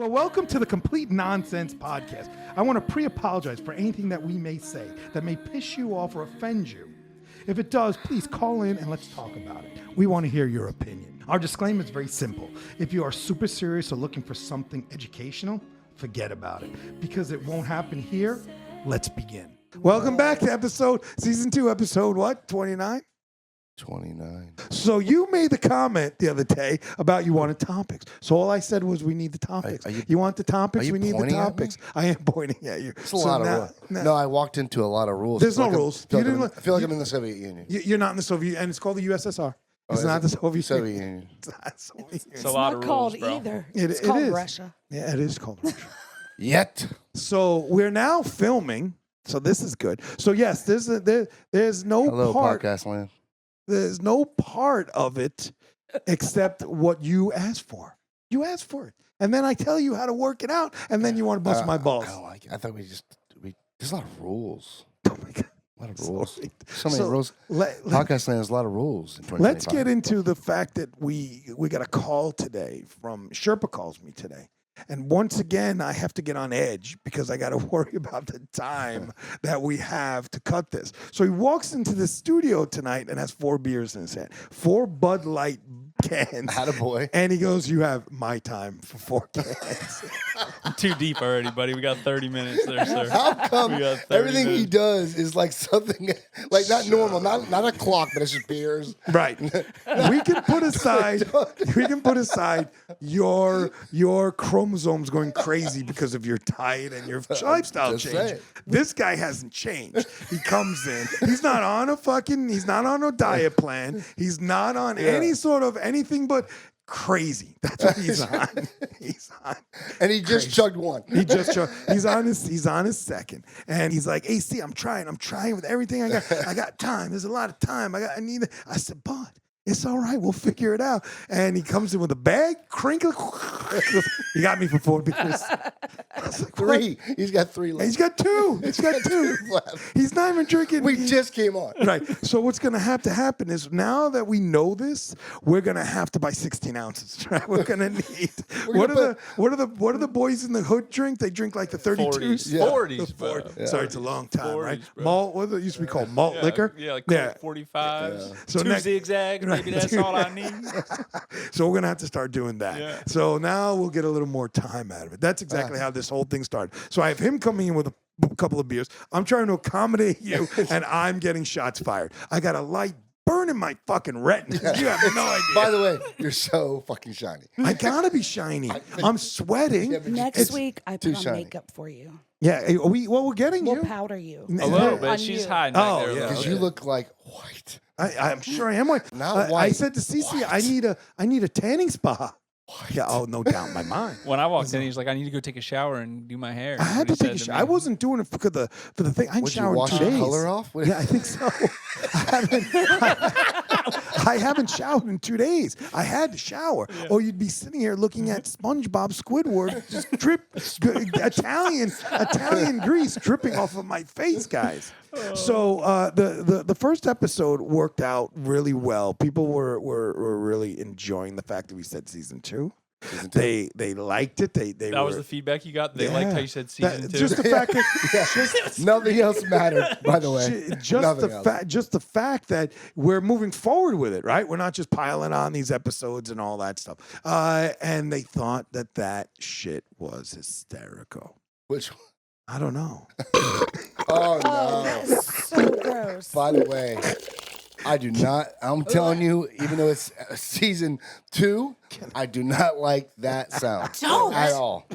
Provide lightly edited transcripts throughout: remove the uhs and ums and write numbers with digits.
Well, welcome to the Complete Nonsense Podcast. I want to pre-apologize for anything that we may say that may piss you off or offend you. If it does, please call in and let's talk about it. We want to hear your opinion. Our disclaimer is very simple. If you are super serious or looking for something educational, forget about it. Because it won't happen here, let's begin. Welcome back to season 2, episode what, 29? 29. So you made the comment the other day about you wanted topics. So all I said was we need the topics. You want the topics? We need the topics. I am pointing at you. It's a lot of rules. No, I walked into a lot of rules. There's no rules. I feel like I'm in the Soviet Union. You're not in the Soviet Union, and it's called the USSR. It's not the Soviet Union. It's not the Soviet Union. It's not called either. It's called Russia. Yeah, it is called Russia. Yet. So we're now filming. So this is good. So yes, there's no Hello, part. podcast land. There's no part of it except what you asked for. You asked for it. And then I tell you how to work it out, and then you want to bust my balls. I don't like it. I thought there's a lot of rules. Oh my God. A lot of rules. Sorry. So many rules. Podcast land has a lot of rules. Let's get into the fact that we got a call today from Sherpa calls me today. And once again, I have to get on edge because I got to worry about the time that we have to cut this. So he walks into the studio tonight and has 4 beers in his hand, 4 Bud Light cans. Attaboy. And he goes, "You have my time for 4 cans." I'm too deep already, buddy. We got 30 minutes there, sir. How come We got 30 everything he minutes. does is like something like not normal, not a clock, but it's just beers. Right. We can put aside your chromosomes going crazy because of your diet and your lifestyle Just change. saying. This guy hasn't changed. He comes in. He's not on a diet plan. He's not on any sort of anything but crazy. That's what he's on. He's on. And he just chugged one. He just he's on his second, and he's like, "AC, I'm trying with everything I got. I got time. There's a lot of time. I need it." I said, "Bud, it's all right. We'll figure it out." And he comes in with a bag, crinkle. He got me for 4 beers. I was like, 3. He's got 3 left. He's got 2. He's got 2 left. He's not even drinking. We just came on. Right. So what's going to have to happen is now that we know this, we're going to have to buy 16 ounces. Right? We're going to need. What are the boys in the hood drink? They drink like the 32s. 40s. Yeah. 40s, bro. Yeah. Sorry, it's a long time, 40s, right? bro. Malt. What it used to be called malt liquor. Yeah, like Yeah. 45s. So 2 next- zigzag. Maybe that's all I need. So we're gonna have to start doing that. Yeah. So now we'll get a little more time out of it. That's exactly how this whole thing started. So I have him coming in with a couple of beers. I'm trying to accommodate you, and I'm getting shots fired. I got a light burning my fucking retina. You have no idea. By the way, you're so fucking shiny. I gotta be shiny. I'm sweating. Yeah, but Next week, I too put on shiny. makeup for you. Yeah. We're getting We'll you. powder you. A little On bit. She's you. hiding Oh, back there. yeah. Because you look like white. I'm sure I am white. Not I white. said to Cece, White. I need a tanning spa. White. Yeah. Oh, no doubt in my mind. When I walked in, he's like, "I need to go take a shower and do my hair." I had to take a shower. I wasn't doing it for the thing. I Would you showered wash 2 the days. color off? Yeah, I think so. I haven't showered in 2 days. I had to shower, or you'd be sitting here looking at SpongeBob Squidward just drip Italian grease dripping off of my face, guys. So the first episode worked out really well. People were really enjoying the fact that we said season 2. They liked it. That was the feedback you got. They liked how you said season 2. Just the fact that Nothing else mattered, by the way. just the fact that we're moving forward with it, right? We're not just piling on these episodes and all that stuff. And they thought that shit was hysterical. Which one? I don't know. Oh, Oh, no. that's so gross. By the way, I do not. I'm telling you, even though it's season 2, I do not like that sound Don't. at all.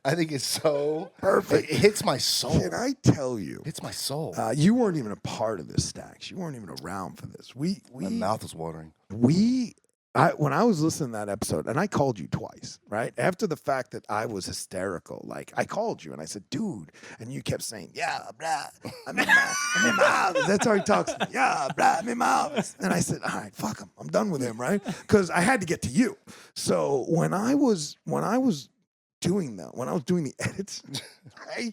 I think it's so Perfect. It hits my soul. Can I tell you? Hits my soul. You weren't even a part of this, Stacks. You weren't even around for this. My mouth is watering. When I was listening to that episode, and I called you twice, right? After the fact that I was hysterical, like I called you and I said, "Dude," and you kept saying, "Yeah, blah, I'm in my office." That's how he talks. "Yeah, blah, I'm in my office." And I said, "All right, fuck him. I'm done with him," right? Because I had to get to you. So when I was doing the edits, right?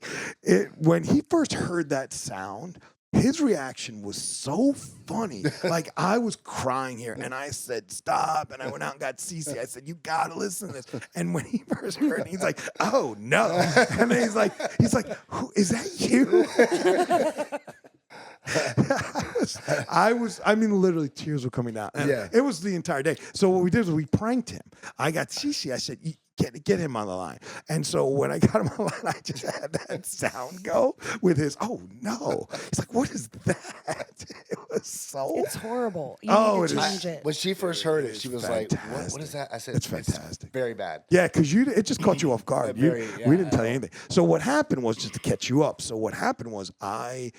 When he first heard that sound, his reaction was so funny. Like, I was crying here, and I said, stop. And I went out and got Cece. I said, you got to listen to this. And when he first heard it, he's like, oh, no. And then he's like, who, is that you? I mean, literally tears were coming down. And it was the entire day. So what we did was we pranked him. I got Cece. I said, get him on the line. And so when I got him on the line, I just had that sound go with his, oh no. He's like, what is that? It was so. It's horrible. You it need to is. change it. When she first heard it, she was like, what is that? I said, It's fantastic. very bad. Yeah, because it just caught you off guard. We didn't tell you anything. So what happened was, just to catch you up. So what happened was I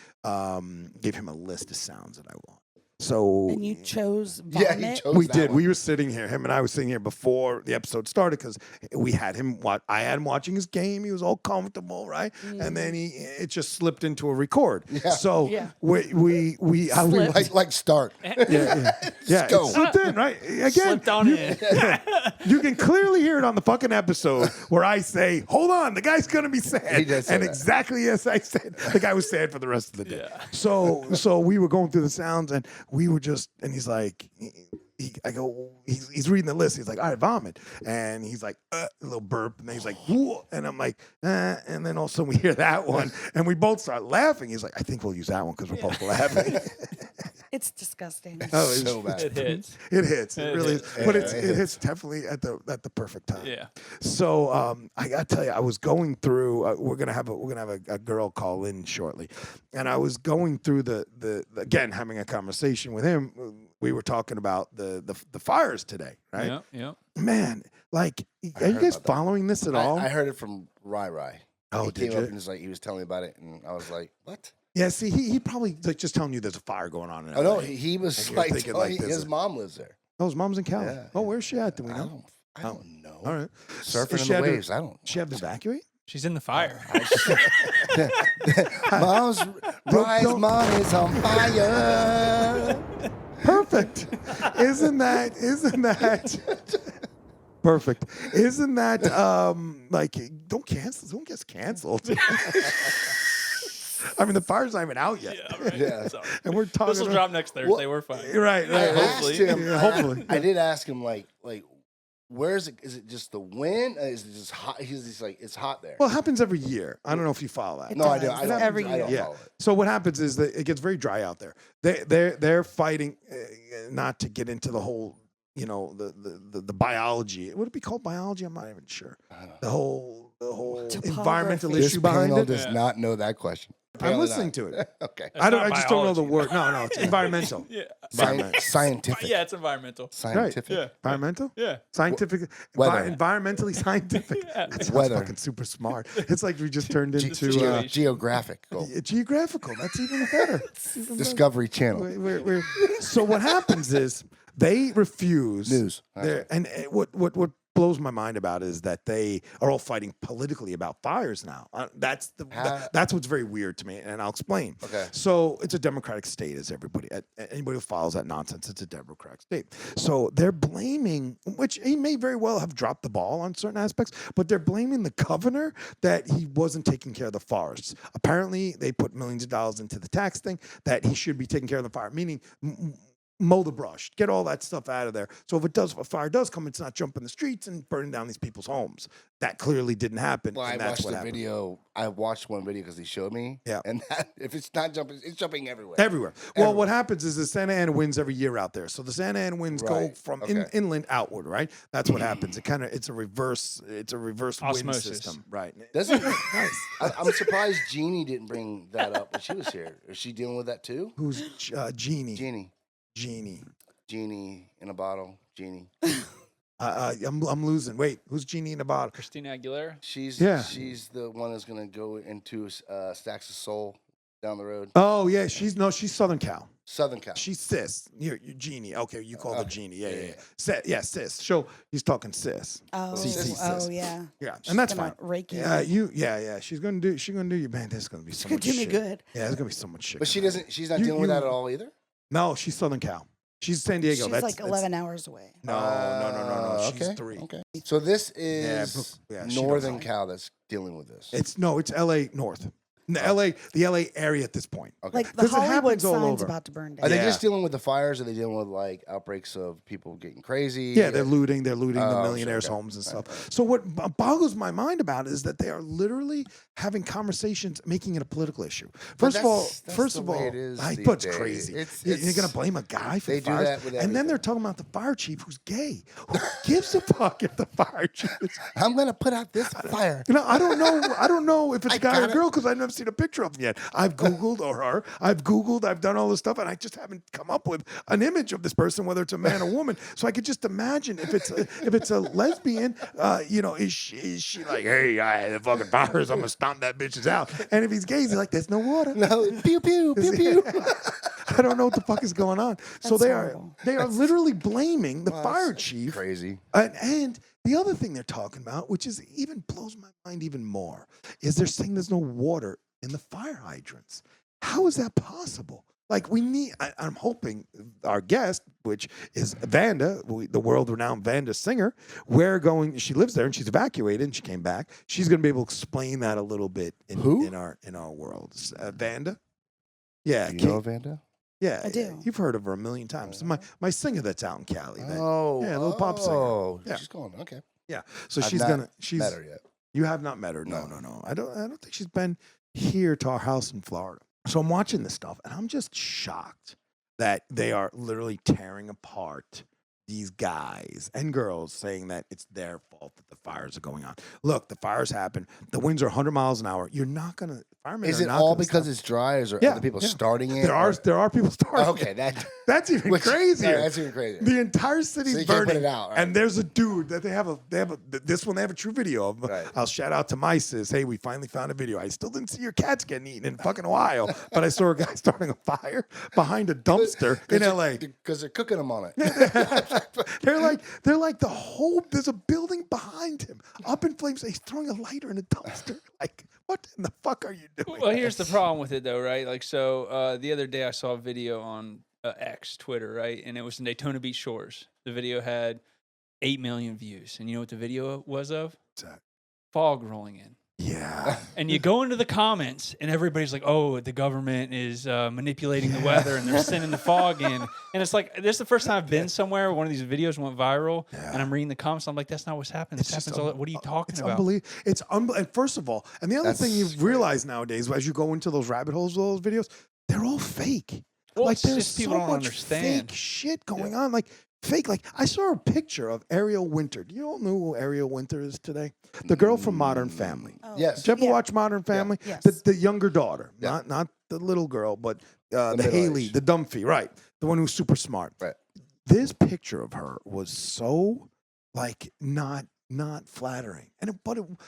gave him a list of sounds that I want. So And you chose vomit? Yeah, he chose we that did. one. We were sitting here. Him and I were sitting here before the episode started because we had him. I had him watching his game. He was all comfortable, right? And then it just slipped into a record. Yeah. So we Like start. yeah. It go. slipped in, right? Again, Slipped on in. you can clearly hear it on the fucking episode where I say, "Hold on, the guy's gonna be sad," He did say and that. exactly as I said, the guy was sad for the rest of the day. Yeah. So we were going through the sounds, and we were just, and he's like, he's reading the list. He's like, all right, vomit, and he's like, a little burp, and then he's like, whoa, and I'm like, and then all of a sudden we hear that one, and we both start laughing. He's like, I think we'll use that one because we're both laughing. It's disgusting. Oh, it's so bad. It hits. It hits. It really is. But Yeah, it it hits definitely at the perfect time. Yeah. So I gotta tell you, I was going through. We're gonna have a girl call in shortly, and I was going through the again having a conversation with him. We were talking about the fires today, right? Yeah. Yeah. Man, like, are you heard guys about that. following this at all? I heard it from Rai Rai. Oh, he did came up you? and was like, he was telling me about it, and I was like, what? Yeah. See, he probably like just telling you there's a fire going on. In Oh no, LA. he was And you're like, thinking telling like me this his is- mom lives there. Oh, his mom's in Cali. Yeah. Oh, where's she at? Do we know? I don't know. All right. Surfing Is in she the had to- waves. I don't. She have to evacuate? She's in the fire. Mom's Rai's mom is on fire. Perfect. Isn't that perfect? Isn't that like don't get canceled. I mean, the fire's not even out yet. Yeah. Right. Yeah. Sorry. And we're talking This will drop next Thursday. We're fine. Right. I asked Hopefully. him. Yeah, hopefully. I did ask him like where is it? Is it just the wind? Is it just hot? He's like, it's hot there. Well, it happens every year. I don't know if you follow that. It No, I do. does. I don't. Every I don't year. Yeah. follow it. So what happens is that it gets very dry out there. They're fighting not to get into the whole, the biology. Would it be called biology? I'm not even sure. The whole environmental Topography. This issue behind panel it. does not know that question. I'm Apparently listening not. to it. Okay. I not just don't know the biology. word. No, it's environmental. Yeah. Scientific. Yeah, it's environmental. Scientific. Yeah. Environmental? Yeah. Scientific, Weather. environmentally scientific. Yeah. That sounds Weather. fucking super smart. It's like we just turned into situation. Geographical. geographical. That's even better. Discovery Channel. So what happens is they refuse. News. And what blows my mind about it is that they are all fighting politically about fires now. That's what's very weird to me, and I'll explain. Okay. So it's a democratic state, as anybody who follows that nonsense, it's a democratic state. So they're blaming, which he may very well have dropped the ball on certain aspects, but they're blaming the governor that he wasn't taking care of the forests. Apparently, they put millions of dollars into the tax thing that he should be taking care of the fire, meaning mow the brush, get all that stuff out of there. So if a fire does come, it's not jumping the streets and burning down these people's homes. That clearly didn't happen. Well, and I that's watched what the happened. video. I watched one video because he showed me. Yeah. And if it's not jumping, it's jumping everywhere. Everywhere. Well, what happens is the Santa Ana winds every year out there. So the Santa Ana winds go Right. from Okay. inland outward, right? That's what happens. It's a reverse wind Osmosis. system, right? Doesn't Nice. I'm surprised Jeannie didn't bring that up when she was here. Is she dealing with that too? Who's Genie? Genie in a bottle. Genie. I'm losing. Wait, who's Genie in the bottle? Christina Aguilera. She's Yeah. she's the one that's gonna go into Stacks of Soul down the road. Oh yeah, she's Southern Cal. Southern Cal. She's sis. You're Genie. Okay, you call her Okay. Genie. Yeah, Yeah, yeah, yeah. Sis. So he's talking sis. Oh, sis. yeah. Yeah, and that's Gonna fine. rake you. Yeah. She's gonna do you, man. There's gonna be so She's gonna much do me shit. good. Yeah, there's gonna be so much shit. But coming. she's not You- dealing with you- that at all either? No, she's Southern Cal. She's San Diego. She's that's like 11 hours away. No. She's okay, 3. Okay. So this is Yeah, she Northern knows. Cal that's dealing with this. It's LA North. in the LA area at this point. Okay. Like the 'Cause it Hollywood happens all sign's over. about to burn Are down. they Yeah. just dealing with the fires? Or are they dealing with like outbreaks of people getting crazy? Yeah, they're looting. They're looting the Oh, millionaires' okay. homes and stuff. So what boggles my mind about it is that they are literally having conversations, making it a political issue. First of all, it is I these thought it's days. crazy. You're It's- going to blame a guy for they the do fires? that with and then they're everything. talking about the fire chief who's gay. Who gives a fuck if the fire chief is? I'm gonna put out this fire. You know, I don't know. I don't know if it's a guy or a got it. girl because I've never seen a picture of him yet. I've Googled or her. I've Googled. I've done all this stuff, and I just haven't come up with an image of this person, whether it's a man or woman. So I could just imagine if it's a lesbian, is she like, hey, the fucking fires, I'm gonna stomp that bitch's out. And if he's gay, he's like, there's no water. No, pew pew pew pew. I don't know what the fuck is going on. So That's they horrible. are literally blaming the fire chief. Crazy. And the other thing they're talking about, which is even blows my mind even more, is they're saying there's no water in the fire hydrants. How is that possible? Like I'm hoping our guest, which is Vanda, the world-renowned Vanda singer, she lives there and she's evacuated and she came back. She's going to be able to explain that a little bit in our world. Vanda? Yeah. Do you know Vanda? Yeah, I do. You've heard of her a million times. My singer that's out in Cali. Yeah, a little pop singer. Oh, Yeah. she's going. Okay. Yeah. So I've she's not gonna. met her yet. You have not met her. No. I don't think she's been here to our house in Florida. So I'm watching this stuff, and I'm just shocked that they are literally tearing apart these guys and girls, saying that it's their fault that the fires are going on. Look, the fires happen. The winds are 100 miles an hour. You're not gonna. Firemen Is are it not all gonna because stop. it's dry, or is there Yeah, other people yeah. starting it? There are people starting. Okay, it. That's even crazier. Yeah, that's even crazier. The entire city's So you can't burning, put it out, right? and there's a dude that they have this one they have a true video of. Right. I'll shout out to my sis. Hey, we finally found a video. I still didn't see your cats getting eaten in a fucking while, but I saw a guy starting a fire behind a dumpster in L.A. because they're cooking them on it. They're like the whole. There's a building behind him up in flames. He's throwing a lighter in a dumpster. Like, what in the fuck are you doing? Well, here's the problem with it, though, right? Like, so the other day I saw a video on X, Twitter, right? And it was in Daytona Beach Shores. The video had 8 million views. And you know what the video was of? What's that? Fog rolling in. Yeah. And you go into the comments, and everybody's like, oh, the government is manipulating the weather, and they're sending the fog in. And it's like, this is the first time I've been somewhere where one of these videos went viral, and I'm reading the comments. I'm like, that's not what's happening. This happens all. What are you talking about? Unbelievable. It's and first of all, and the other That's thing you great. realize nowadays, as you go into those rabbit holes, those videos, they're all fake. Well, Like it's there's just people so don't much understand. fake shit going on. Like fake. Like I saw a picture of Ariel Winter. Do you all know who Ariel Winter is today? The girl from Modern Family. Oh, Yes. Did you ever yeah. watch Modern Family? Yes. The younger daughter, Yeah. not the little girl, but the middle Haley, age. the Dumphy, right? The one who's super smart. Right. This picture of her was so like not flattering,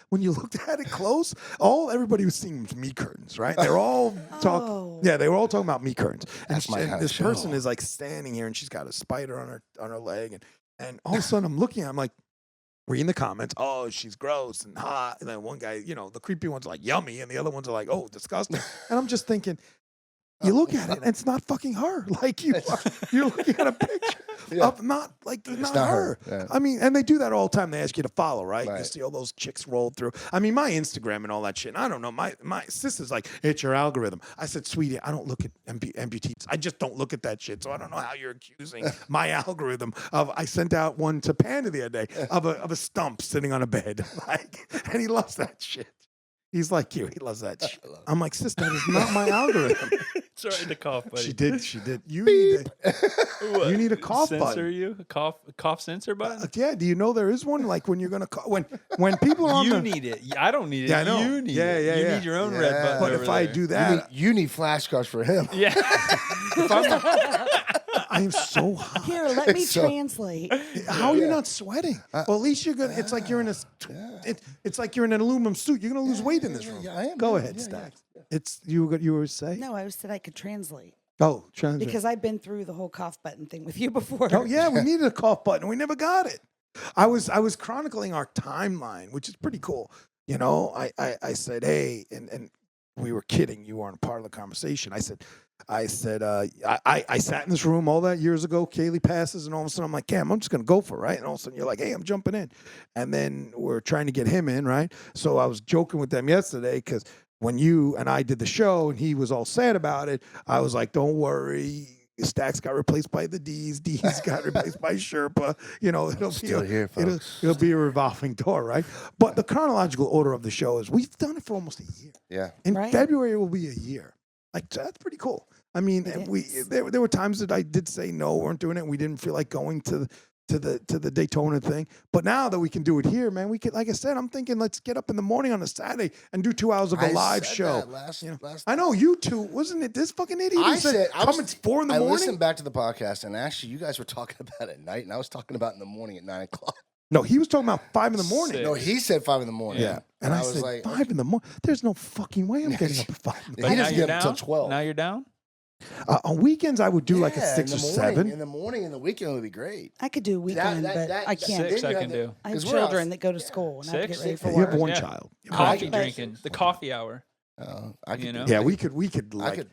when you looked at it close, everybody was seeing was meat curtains, right? They're all talking. Oh. Yeah, they were all talking about meat curtains. That's my and kinda this person show. is like standing here, and she's got a spider on her leg, and all of a sudden I'm looking, I'm like, reading the comments, oh, she's gross and hot. And then one guy, the creepy one's like yummy, and the other ones are like, oh, disgusting. And I'm just thinking, you look at it, and it's not fucking her. Like you're looking at a picture of not not her. her. Yeah. I mean, and they do that all the time. They ask you to follow, right? You Right. see all those chicks roll through. I mean, my Instagram and all that shit. I don't know. My sister's like, it's your algorithm. I said, sweetie, I don't look at amputees. I just don't look at that shit. So I don't know how you're accusing my algorithm of. I sent out one to Panda the other day of a stump sitting on a bed, and he loves that shit. He's like you. He loves that shit. I'm like, sis, that is not my algorithm. Sorry to cough, buddy. She did. You need a cough Censor button. you? A cough censor button? Yeah. Do you know there is one? Like when you're gonna when people are on You the need it. I don't need it. Yeah, I know. You need Yeah, it. yeah, You yeah. need your own Yeah. red button. But over if I there. do that, You need flashcards for him. Yeah. I am so hot. Here, let me So- translate. How are you not sweating? Well, at least you're gonna. It's like you're in a. It's like you're in an aluminum suit. You're gonna lose weight in this room. yeah, I am. Go Yeah, ahead, yeah, Stacks. It's you were say. No, I said I could translate Oh, translate. because I've been through the whole cough button thing with you before. Oh yeah, we needed a cough button. We never got it. I was chronicling our timeline, which is pretty cool. I said, hey, and we were kidding. You weren't a part of the conversation. I said, I sat in this room all that years ago. Kaylee passes, and all of a sudden I'm like, Cam, I'm just gonna go for it, right? And all of a sudden you're like, hey, I'm jumping in, and then we're trying to get him in, right? So I was joking with them yesterday because when you and I did the show and he was all sad about it, I was like, don't worry. Stacks got replaced by the Dees. Dees got replaced by Sherpa. You know, it'll be a revolving door, right? But the chronological order of the show is we've done it for almost a year. Yeah. In Right. February, it will be a year. Like, that's pretty cool. I mean, there were times that I did say no, we weren't doing it. And we didn't feel like going to the Daytona thing. But now that we can do it here, man, we could, like I said, I'm thinking let's get up in the morning on a Saturday and do 2 hours of a live said show. that last I know you two, wasn't it this fucking idiot? I who said come at 4 in the I morning. listened back to the podcast, and actually, you guys were talking about it at night, and I was talking about it in the morning at 9 o'clock. No, he was talking about 5 in the morning. Sick. No, he said 5 in the morning. Yeah, and I was said like, 5 in the morning. There's no fucking way I'm getting up at 5 in the He morning. doesn't get up until 12. Now you're down? On weekends, I would do like a Yeah, 6 in or the morning, 7. in the morning, in the weekend would be great. I could do weekend, that- but that- I that- can't. Six Then I you can have do. I have 'cause we're children off- that go to school, and I have to Six? get ready for You have work. one Yeah. child. Coffee But- drinking. The coffee hour. I could, You know? Yeah, we could I like. could.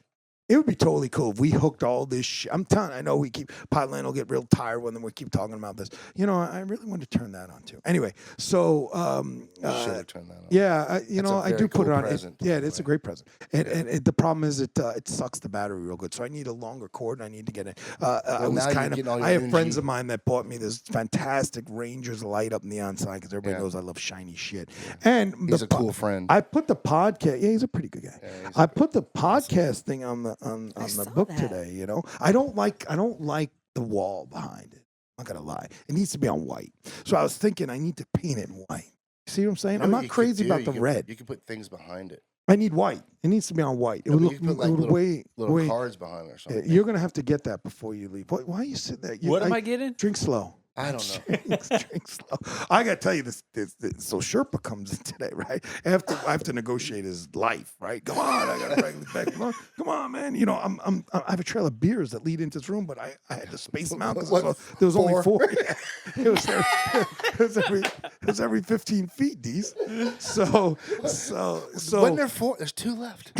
It would be totally cool if we hooked all this shit. I'm telling I know we keep, Potland will get real tired when we keep talking about this. You know, I really want to turn that on too. Anyway, so, Should have turned that on. yeah, I a do very put it cool on. present, by Yeah, the it's a way. great present. And the problem is it sucks the battery real good. So I need a longer cord. And I need to get it. I was now you're kind getting all of. your I have friends Unity. of mine that bought me this fantastic Rangers light up neon sign because everybody Yeah. knows I love shiny shit. And He's a cool friend. I put the podcast. Yeah, he's a pretty good guy. he's I put the podcast thing on the saw book that. today. You know, I don't like the wall behind it. I'm not gonna lie. It needs to be on white. So I was thinking I need to paint it white. See what I'm saying? You know I'm what not you could crazy do? about You the could- red. You can put things behind it. I need white. It needs to be on white. It No, would but look, you could put, like, it would little way. cards behind it or something. You're gonna have to get that before you leave. Why are you sitting there? What am I getting? Drink slow. I don't know. Drink slow. I gotta tell you this. So Sherpa comes in today, right? I have to negotiate his life, right? Come on, I gotta bring this back. Come on, man. You know, I have a trail of beers that lead into this room, but I had to space them out because What, there was only 4? 4. Yeah. It was every 15 feet, Dees. So When there 4, there's 2 left.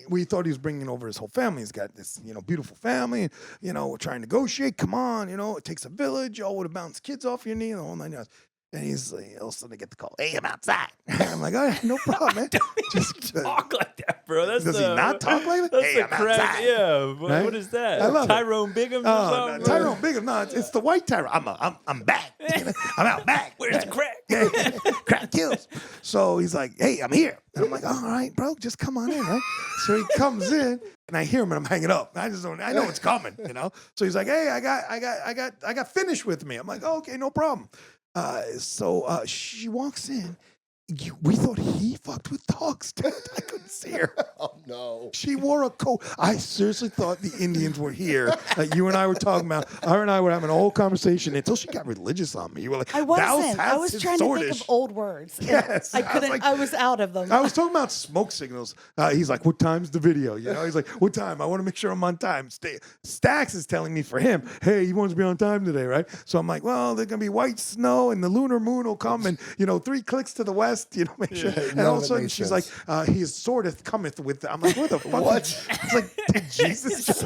we thought he was bringing over his whole family. He's got this, beautiful family. We're trying to negotiate. Come on, it takes a village. Y'all would have bounced kids off your knee and the whole 9 yards. And he's like, all of a sudden I get the call, hey, I'm outside. I'm like, oh, yeah, no problem, man. Just Talk like that, bro. That's Does he not talk like that? That's Hey, the I'm crack. outside. Yeah. Right? What is that? I love it. Tyrone Biggums or Oh, something? no, Tyrone Bigham. No, it's the white Tyrone. I'm back. I'm out back. Where's the crack? Yeah, crack kills. So he's like, hey, I'm here. And I'm like, all right, bro, just come on in, right? So he comes in and I hear him and I'm hanging up. I know it's coming, So he's like, hey, I got finished with me. I'm like, oh, okay, no problem. So she walks in. We thought he fucked with dogs, dude. I couldn't see her. Oh, no. She wore a coat. I seriously thought the Indians were here that you and I were talking about. Her and I were having a whole conversation until she got religious on me. You were like, I "Thou wasn't. I hast was his trying to think swordish." of old words. and Yes, I I was couldn't. like- I was out of them. I was talking about smoke signals. He's like, what time's the video? He's like, what time? I want to make sure I'm on time. Stacks is telling me for him, hey, he wants to be on time today, right? So I'm like, well, there's going to be white snow and the lunar moon will come and, 3 clicks to the west, make sure. And none all of of a it sudden makes she's sense. like, his swordeth cometh with, I'm like, what the fuck? What? It's like, did Jesus just,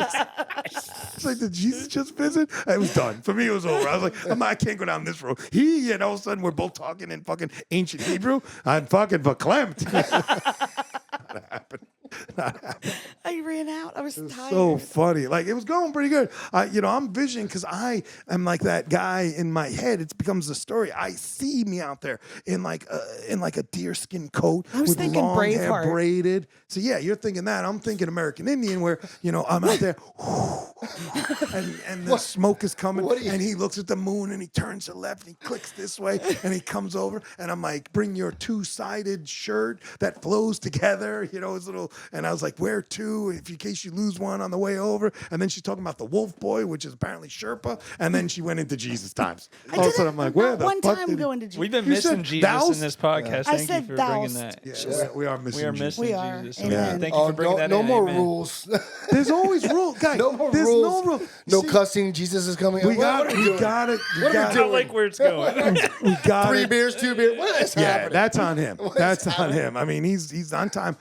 it's like, did Jesus just visit? It was done. For me, it was over. I was like, I can't go down this road. And all of a sudden we're both talking in fucking ancient Hebrew. I'm fucking verklempt. Not happened. I ran out. I was tired. So funny. Like, it was going pretty good. I'm visioning because I am like that guy in my head. It becomes a story. I see me out there in like a deerskin coat I was with thinking long hair Braveheart. braided. So yeah, you're thinking that. I'm thinking American Indian where, I'm out there and the smoke is coming What do you- and he looks at the moon and he turns to the left and he clicks this way and he comes over and I'm like, bring your 2-sided shirt that flows together, his little, and I was like, wear 2 if in case you lose one on the way over. And then she's talking about the wolf boy, which is apparently Sherpa. And then she went into Jesus times. All of a sudden I'm like, where Not the one fuck time did going to Jesus. We've been You missing said Jesus thous? in this podcast. I Thank you said for bringing thous. that. Yeah, we are missing We are Jesus. missing We are. Jesus. Amen. Thank you for bringing that no in. more Amen. rules. There's always rules, guys. No more There's rules. no rule. No See, cussing. Jesus is coming. We What got are it. we We doing? got it. We What are we got I it. like where it's going. We got 3 it. beers, 2 beers. What is Yeah, happening? that's on him. What That's is on him. I mean, he's on time.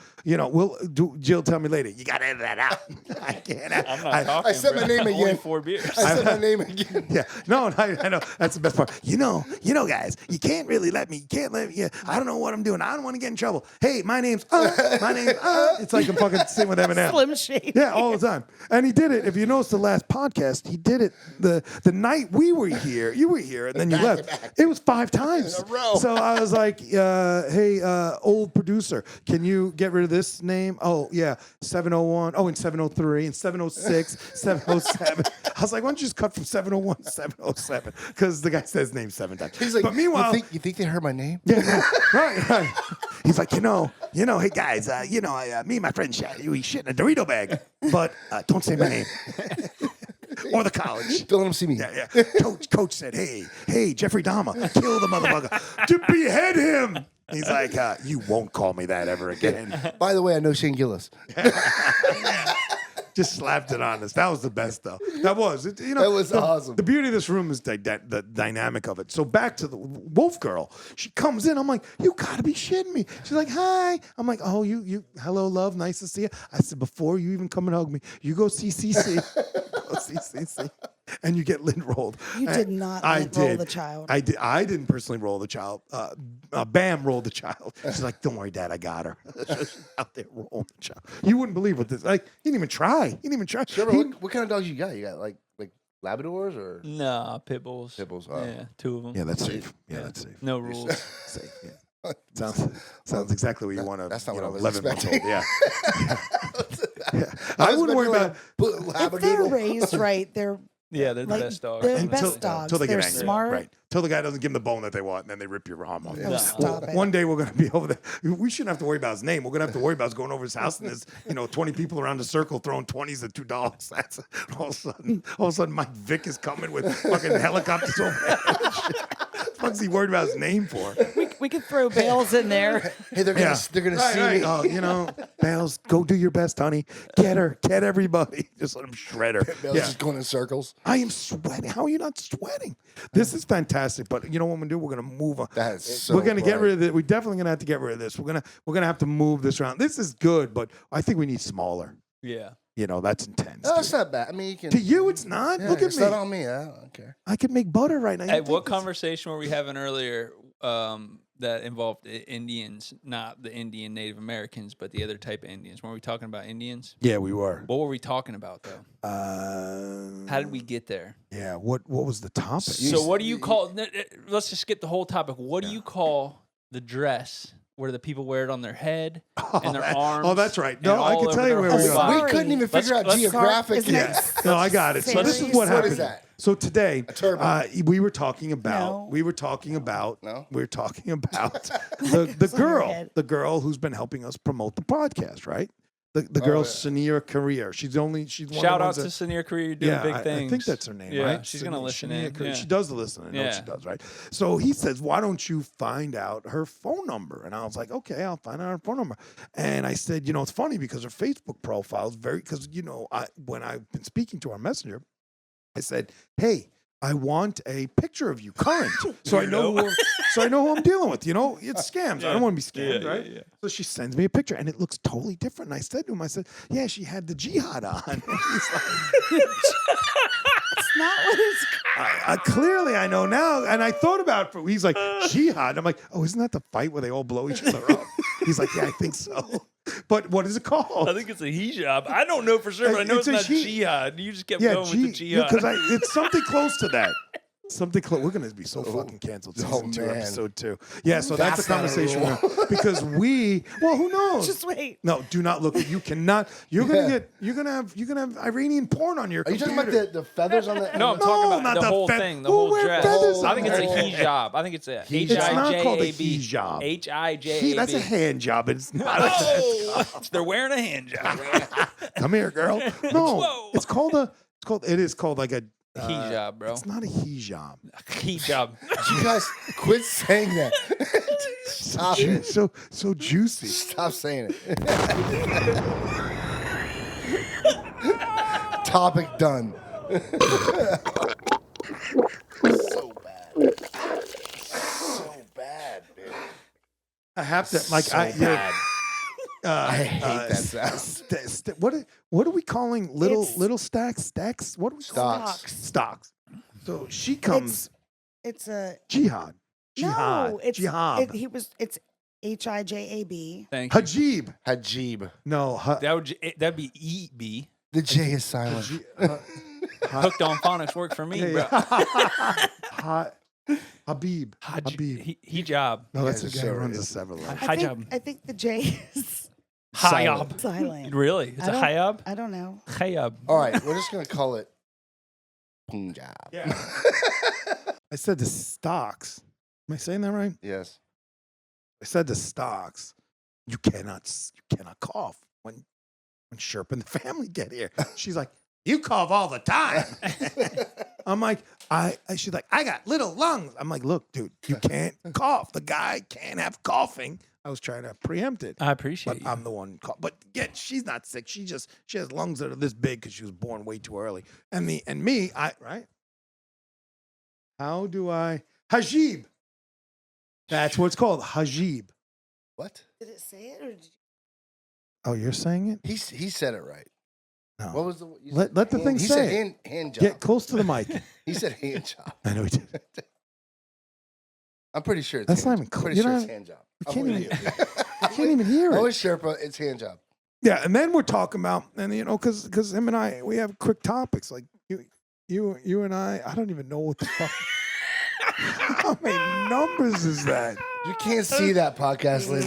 Jill tell me later, you got to edit that out. I can't. I'm not talking. I said my name Only again. 4 beers. I said my name again. Yeah, no, I know. That's the best part. You know, guys, you can't really let me. Yeah, I don't know what I'm doing. I don't want to get in trouble. Hey, my name's. It's like I'm fucking sitting with Eminem. Slim Shady. Yeah, all the time. And he did it. If you noticed the last podcast, he did it the night we were here. You were here, and then you left. It was 5 times In a row. So I was like, "Hey, old producer, can you get rid of this name? Oh yeah, 701. Oh, and 703 and 706, 707. I was like, why don't you just cut from 701 to 707? Because the guy says name 7 times. He's like, but meanwhile, you think they heard my name? yeah, right. He's like, you know, hey guys, me and my friend we shit in a Dorito bag, but don't say my name or the college. Don't let them see me. Yeah. Coach said, hey, Jeffrey Dahmer, kill the motherfucker, to behead him. He's like, you won't call me that ever again. By the way, I know Shane Gillis. Just slapped it on us. That was the best, though. That was. That was awesome. The beauty of this room is the dynamic of it. So back to the wolf girl. She comes in. I'm like, you got to be shitting me. She's like, hi. I'm like, oh, you hello, love. Nice to see you. I said, before you even come and hug me, you go see CC. Go see CC. And you get lint rolled. You did not roll the child. I did. I didn't personally roll the child. Bam rolled the child. She's like, don't worry, Dad, I got her. She's out there rolling the child. You wouldn't believe what this. Like, he didn't even try. Sherpa, what kind of dogs you got? You got like Labradors or Nah, pit bulls. pit bulls? Yeah, 2 of them. Yeah, that's safe. Yeah, that's safe. No rules. Safe. Yeah. Sounds exactly what you want to. That's not what I was 11 months old. expecting. Yeah. I wouldn't worry about. If they're raised right, they're Yeah, they're the like, best dogs. they're the Until- best dogs. Until they They're get angry. smart. Right. Until the guy doesn't give them the bone that they want, and then they rip your arm off. Oh, stop it. One day we're going to be over there. We shouldn't have to worry about his name. We're going to have to worry about us going over his house, and there's 20 people around the circle throwing 20s at $2. That's all of a sudden, Mike Vick is coming with fucking helicopters over there. What is he worried about his name for? We could throw bales in there. Hey, they're gonna see me. Oh, Bales, go do your best, honey. Get her. Get everybody. Just let him shred her. Bale's just going in circles. I am sweating. How are you not sweating? This is fantastic. But you know what we're gonna do? We're gonna move on. That is so we're gonna get bright. rid of it. We're definitely gonna have to get rid of this. We're gonna have to move this around. This is good, but I think we need smaller. Yeah. That's intense. No, it's dude. not bad. I mean, you can. To you, it's not. Yeah, Look at it's me. not on me. I don't care. I could make butter right now. Hey, what conversation were we having earlier that involved Indians, not the Indian Native Americans, but the other type of Indians? Weren't we talking about Indians? Yeah, we were. What were we talking about, though? How did we get there? Yeah. What was the topic? So what do you call? Let's just skip the whole topic. What do you call the dress where the people wear it on their head and their arms? Oh, that's right. and No, I all can over tell you their where whole we are. body? We couldn't even figure out let's- geographic. Isn't Yeah. it- No, I got it. So this is what What happened. is that? So today, turban. we were talking about No. the head. the girl who's been helping us promote the podcast, right? The girl Sania Career. She's one Shout of out the to ones that, Sania Career. You're doing big things. I think that's her name, Yeah, right? she's gonna listen Sania in. Career. Yeah. She does listen. I know Yeah. she does, right? So he says, "Why don't you find out her phone number?" And I was like, "Okay, I'll find out her phone number." And I said, "It's funny because her Facebook profile is when I've been speaking to our messenger, I said, hey." I want a picture of you, current, so I know who I'm dealing with. It's scams. I don't want to be scammed, right? Yeah. So she sends me a picture, and it looks totally different. And I said to him, "Yeah, she had the jihad on." And he's like, It's not what it's clearly, I know now. And I thought about it. He's like, jihad. I'm like, oh, isn't that the fight where they all blow each other up? He's like, yeah, I think so. But what is it called? I think it's a hijab. I don't know for sure, but I know It's it's a not he- jihad. You just kept going with the jihad. because it's something close to that. Something close. We're gonna be so fucking canceled. Season 2, man. episode 2. Yeah, so that's the That's not a conversation rule. because who knows? Just wait. No, do not look. You cannot. You're gonna have Iranian porn on your Are you computer. talking about the feathers on the? No, I'm talking No, about not the the whole fe- thing, the who whole wear dress. feathers I think it's a on their hijab. I think it's a It's not called a H-I-J-A-B. hijab. H-I-J-A-B. That's a hand job. It's not. They're wearing a hand job. Come here, girl. No, Whoa. it is called like a Hijab, bro. It's not a hijab. Hijab. You guys quit saying that. Stop it. So juicy. Stop saying it. Topic done. So bad. So bad, man. I have to So bad. I hate that sound. What are we calling little It's- stacks? Stacks? What are we calling Stocks. Stocks. So she comes It's a jihad. Jihad. no. It's jihad. It's HIJAB. Thank you. Hajib. Hajib. No. That'd be EB. The J is silent. Hooked on phonics work for me, bro. Habib. Habib. Hijab. No, that's guys the are guy so who runs the racist. 7-Eleven. Hijab. I think the J is Hayab. silent. Really? It's I a don't- hayab? I don't know. Hayab. All right, we're just gonna call it Punjab. Yeah. I said the stocks. Am I saying that right? Yes. I said the stocks. You cannot cough when Sherpa and the family get here. She's like, you cough all the time. I'm like, she's like, I got little lungs. I'm like, look, dude, you can't cough. The guy can't have coughing. I was trying to preempt it. I appreciate But you. I'm the one. But yet she's not sick. She has lungs that are this big because she was born way too early. And me, right? How do I Hajib? That's what it's called, Hajib. What? Did it say it or did you? Oh, you're saying it? He said it right. No. What was the? you Let- said let the hand- thing he say said it. hand job. Get close to the mic. He said hand job. I know he did. I'm pretty sure it's That's hand not even job. clear. Pretty You sure know, it's hand job. you I'm can't with even- you. I can't even hear Oh, it. it's Sherpa. It's hand job. Yeah, and then we're talking about, and because him and I, we have quick topics like you and I don't even know what the fuck. How many numbers is that? You can't see that podcast, Linda.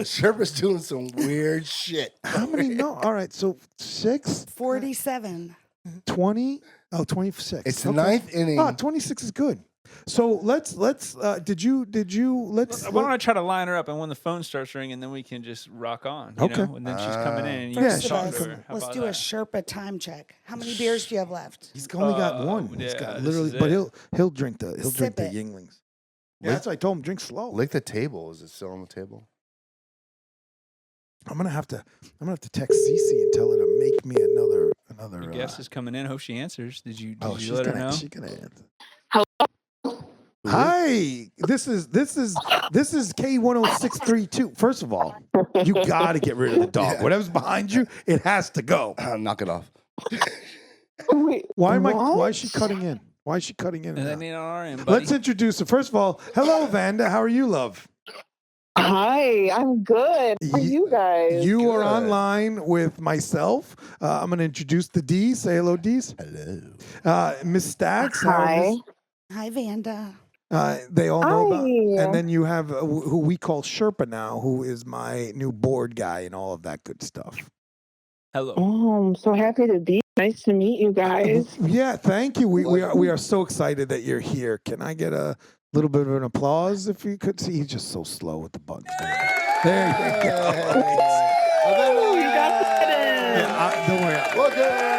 Sherpa's doing some weird shit. How many? No. All right. So 6, 47. 20. Oh, 26. It's the Okay. ninth inning. Oh, 26 is good. So let's. Did you? Let's. Why don't I try to line her up, and when the phone starts ringing, then we can just rock on. You Okay. know? And then she's coming in. And you Yeah, can First talk of to all, her. How let's about do a that? Sherpa time check. How many beers do you have left? He's only got one. He's yeah, got this literally, is but it. he'll drink the Sip it. Yinglings. Yeah, that's what I told him. Drink slow. Lick the table. Is it still on the table? I'm gonna have to text Cece and tell her to make me another. Your guest is coming in. Hope she answers. Did you she's let her gonna, know? She's gonna answer. Hi, this is K10632. First of all, you got to get rid of the dog. Yeah. Whatever's behind you, it has to go. Knock it off. Wait, Why what? is she cutting in? Why is she cutting in? And now? that ain't on our end, buddy. Let's introduce her. First of all, hello, Vanda. How are you, love? Hi, I'm good. How are you guys? You are Good. online with myself. I'm going to introduce the Dees. Say hello, Dees. Hello. Miss Stacks. Hi. Hi, Vanda. They all know about. Hi. And then you have who we call Sherpa now, who is my new board guy and all of that good stuff. Hello. Oh, I'm so happy to be. Nice to meet you guys. Yeah, thank you. We are so excited that you're here. Can I get a little bit of an applause if you could see? He's just so slow with the buttons. There you go. Oh, you got that in. Yeah, don't worry. Welcome.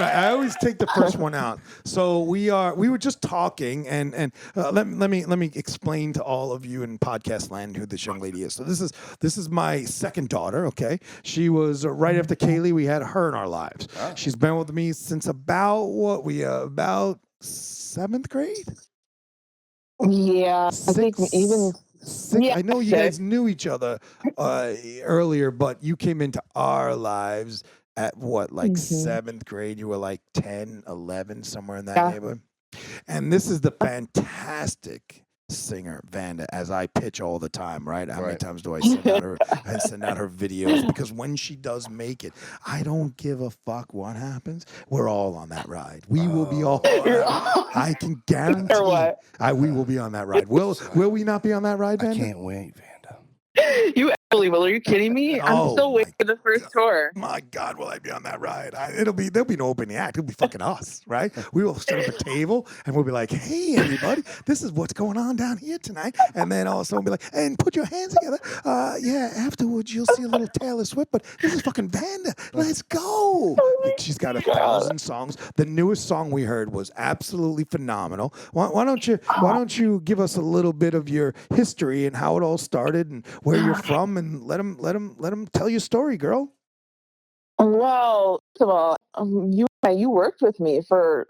I always take the first one out. So we were just talking, and let me explain to all of you in podcast land who this young lady is. So this is my second daughter. Okay, she was right after Kaylee. We had her in our lives. Oh. She's been with me since about 7th grade. Yeah, I think even Six, Yeah, I know you guys knew each other earlier, but you came into our lives at what, like Mhm. 7th grade? You were like 10, 11, somewhere in that Yeah. neighborhood. And this is the fantastic singer, Vanda, as I pitch all the time, right? How many Right. times do I send out her videos? Because when she does make it, I don't give a fuck what happens. We're all on that ride. We will be all on You're that. I can guarantee or what? we will be on that ride. Will we not be on that ride, I Vanda? can't wait, Vanda. You actually will. Are you kidding me? Oh, I'm still waiting my for the first tour. My God, will I be on that ride? There'll be no opening act. It'll be fucking us, right? We will set up a table and we'll be like, "Hey, everybody, this is what's going on down here tonight." And then also we'll be like, "And put your hands together." Yeah. Afterwards, you'll see a little Taylor Swift, but this is fucking Vanda. Let's go. She's got 1,000 songs. The newest song we heard was absolutely phenomenal. Why don't you give us a little bit of your history and how it all started and where you're from, and let them tell your story, girl. Well, first of all, you worked with me for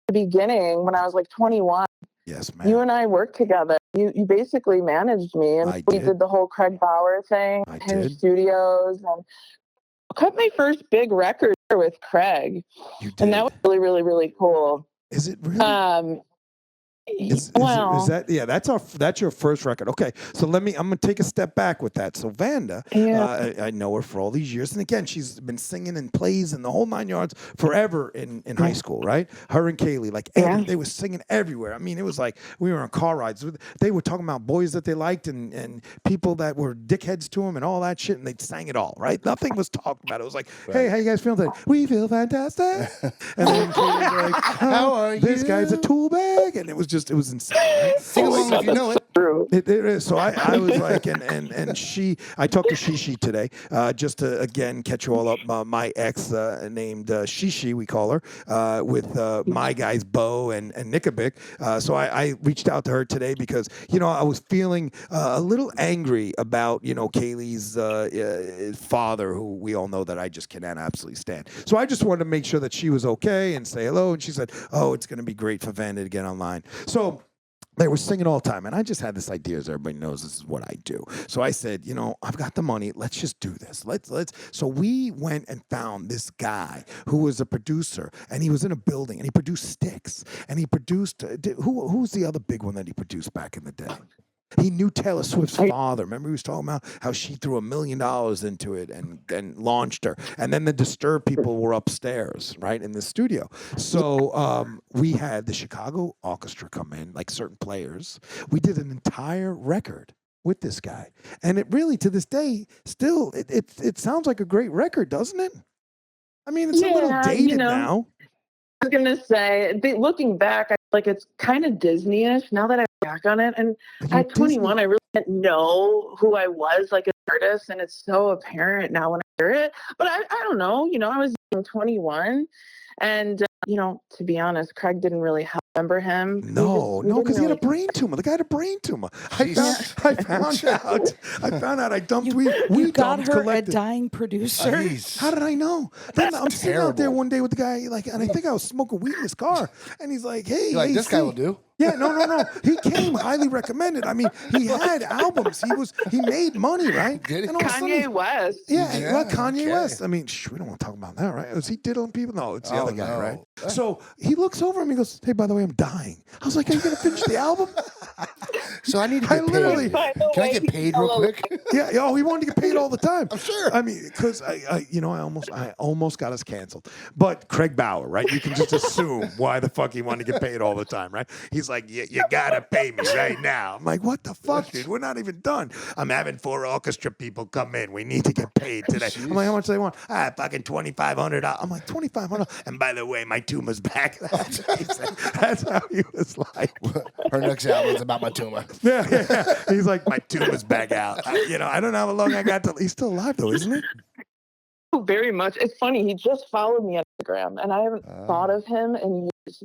the beginning when I was like 21. Yes, ma'am. You and I worked together You basically managed me, and I we did. did the whole Craig Bauer thing I in did. studios, and cut my first big record with Craig, You did. and that was really, really, really cool. Is it really? Is Well, that that's your first record? Okay, so I'm gonna take a step back with that. So Vanda, yeah. I know her for all these years, and again, she's been singing in plays and the whole 9 yards forever in high school, right? Her and Kaylee, like they were singing everywhere. I mean, it was like we were on car rides. They were talking about boys that they liked and people that were dickheads to them and all that shit, and they sang it all, right? Nothing was talked about. It was like, hey, how you guys feeling today? We feel fantastic. And then Kaylee was like, How are this you? guy's a tool bag, and it was insane. Right? Sing along if you know it. True. It is. So I was like, and I talked to Shishi today, just to again catch you all up. My ex named Shishi, we call her, with my guys Bo and Nikabic. So I reached out to her today because I was feeling a little angry about Kaylee's father, who we all know that I just cannot absolutely stand. So I just wanted to make sure that she was okay and say hello. And she said, "Oh, it's going to be great for Vanda to get online." So they were singing all the time, and I just had this idea, as everybody knows this is what I do. So I said, I've got the money. Let's just do this. Let's. So we went and found this guy who was a producer, and he was in a building, and he produced Styx, and he produced who's the other big one that he produced back in the day? He knew Taylor Swift's father. Remember, he was talking about how she threw $1 million into it and launched her. And then the Disturbed people were upstairs, right, in the studio. So we had the Chicago Orchestra come in, like certain players. We did an entire record with this guy. And it really, to this day, still, it sounds like a great record, doesn't it? I mean, it's a little dated now. I was gonna say, looking back, I feel like it's kind of Disney-ish now that I'm back on it. And at 21, I really didn't know who I was like an artist, and it's so apparent now when I hear it. But I don't know. I was 21, and to be honest, Craig didn't really remember him. No, because he had a brain tumor. The guy had a brain tumor. I found out. I dumped. We got dumped her collected. a dying producer. How did I know? Then I'm sitting out there one day with the guy, and I think I was smoking weed in his car, and he's like, "Hey, You're like, this guy will do." Yeah, no. He came highly recommended. I mean, he had albums. He made money, right? Did he? And all of a sudden Kanye West. Yeah, well, Kanye okay. West. I mean, we don't want to talk about that, right? Was he diddling people? No, it's the other guy, no. right? So he looks over at me and goes, "Hey, by the way, I'm dying." I was like, "Are you going to finish the album?" So I need to get paid. Can I get paid real quick? Yeah. Oh, he wanted to get paid all the time. I'm sure. I mean, because I almost got us canceled. But Craig Bauer, right? You can just assume why the fuck he wanted to get paid all the time, right? He's like, you gotta pay me right now. I'm like, what the fuck, dude? We're not even done. I'm having 4 orchestra people come in. We need to get paid today. I'm like, how much do they want? Fucking $2,500. I'm like, $2,500. And by the way, my tumor's back. That's how he was like. Her next album is about my tumor. Yeah. He's like, my tumor's back out. I don't know how long I got till. He's still alive though, isn't he? Very much. It's funny. He just followed me on Instagram, and I haven't thought of him in years.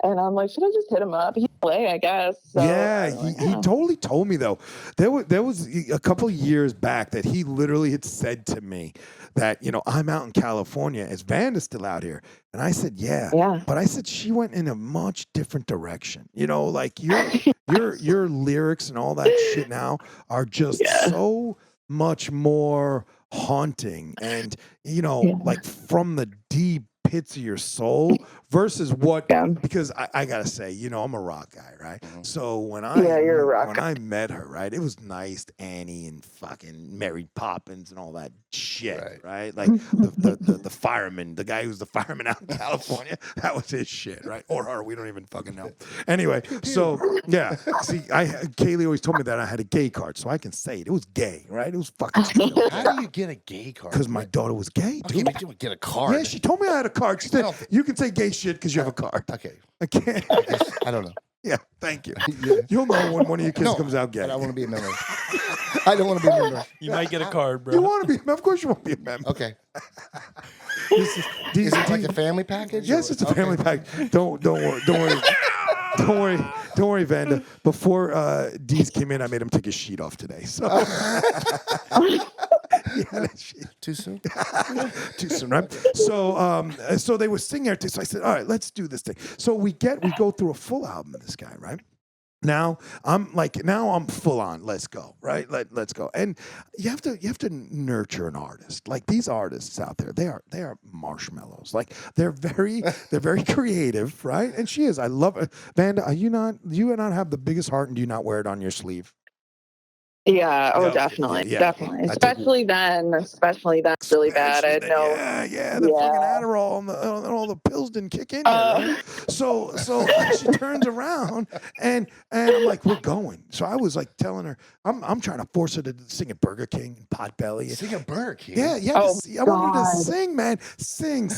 And I'm like, should I just hit him up? He's LA, I guess. So, yeah, he totally told me though. There was a couple of years back that he literally had said to me that I'm out in California. Is Vanda's still out here? And I said, yeah. But I said she went in a much different direction. Like your lyrics and all that shit now are just so much more haunting and like from the deep pits of your soul versus what because I gotta say I'm a rock guy, right? So when you're a rock when I met her, right, it was nice Annie and fucking Mary Poppins and all that shit, right? Like the fireman, the guy who's the fireman out in California, that was his shit, right? Or her, we don't even fucking know. Anyway, so yeah, see, Kaylee always told me that I had a gay card, so I can say it was gay, right? It was fucking How do you get a gay card? because my daughter was gay, Okay, dude. but you would get a card. Yeah, she told me I had a card. She said, you can say gay shit because you have a card. Okay. I can't. I don't know. Yeah, thank you. Yeah. You'll know when one of your kids comes out gay. I don't want to be a member. I don't want to be a member. You might get a card, bro. You want to be? Of course you want to be a member. Okay. Is it like a family package? Yes, it's a family package. Don't worry, Vanda. Before Dees came in, I made him take his sheet off today. So Too soon? Too soon, right? So they were singing there. So I said, all right, let's do this thing. So we go through a full album of this guy, right? Now I'm full on. Let's go, right? Let's go. And you have to nurture an artist. Like these artists out there, they are marshmallows. Like they're very creative, right? And she is. I love her. Vanda, are you not? Do you not have the biggest heart, and do you not wear it on your sleeve? Yeah. Oh, Yeah, definitely. yeah. Definitely. I take- Especially then, really bad. I had no. The fucking Adderall and all the pills didn't kick in yet, right? So she turns around and I'm like, we're going. So I was like telling her, I'm trying to force her to sing at Burger King and Potbelly. Sing a Burger King. Yeah. Oh, I want her to God. sing, man. Sing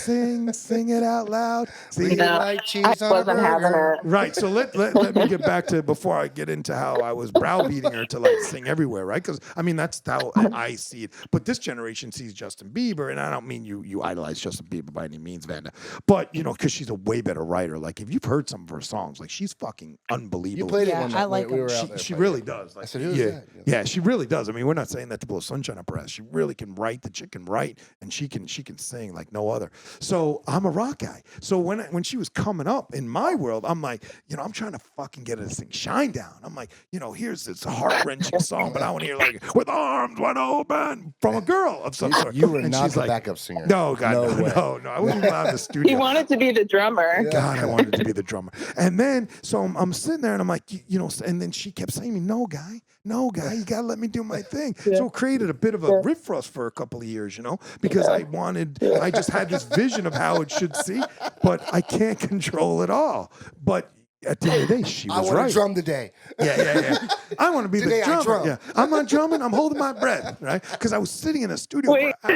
it out loud. See, No, like cheese I on a wasn't having burger. it. right. So let me get back to before I get into how I was browbeating her to like sing everywhere, right? Because I mean that's how I see it. But this generation sees Justin Bieber, and I don't mean you idolize Justin Bieber by any means, Vanda. But because she's a way better writer. Like if you've heard some of her songs, like she's fucking unbelievable. You played it Yeah, one I night. like we him. were out there She playing really it. does. Like, I said, who's yeah, that? yeah, she really does. I mean, we're not saying that to blow sunshine up her ass. She really can write. The chick can write, and she can sing like no other. So I'm a rock guy. So when she was coming up in my world, I'm like, I'm trying to fucking get her to sing "Shine Down." I'm like, here's this heart wrenching song, but I want to hear like "With Arms Wide Open" from a girl of some sort. You were And not she's the like, backup singer. No, God, No way. no. I wasn't allowed in the He studio. wanted to be the drummer. God, I wanted to be the drummer. And then, so I'm sitting there and I'm like, and then she kept saying to me, no, guy, you got to let me do my thing. So it created a bit of a riff for us for a couple of years, because I just had this vision of how it should see, but I can't control it all. But at the end of the day, she I was want right. to drum today. Yeah. I want to be Today the I drummer. drum. Yeah, I'm not drumming. I'm holding my breath, right? Because I was sitting in a studio for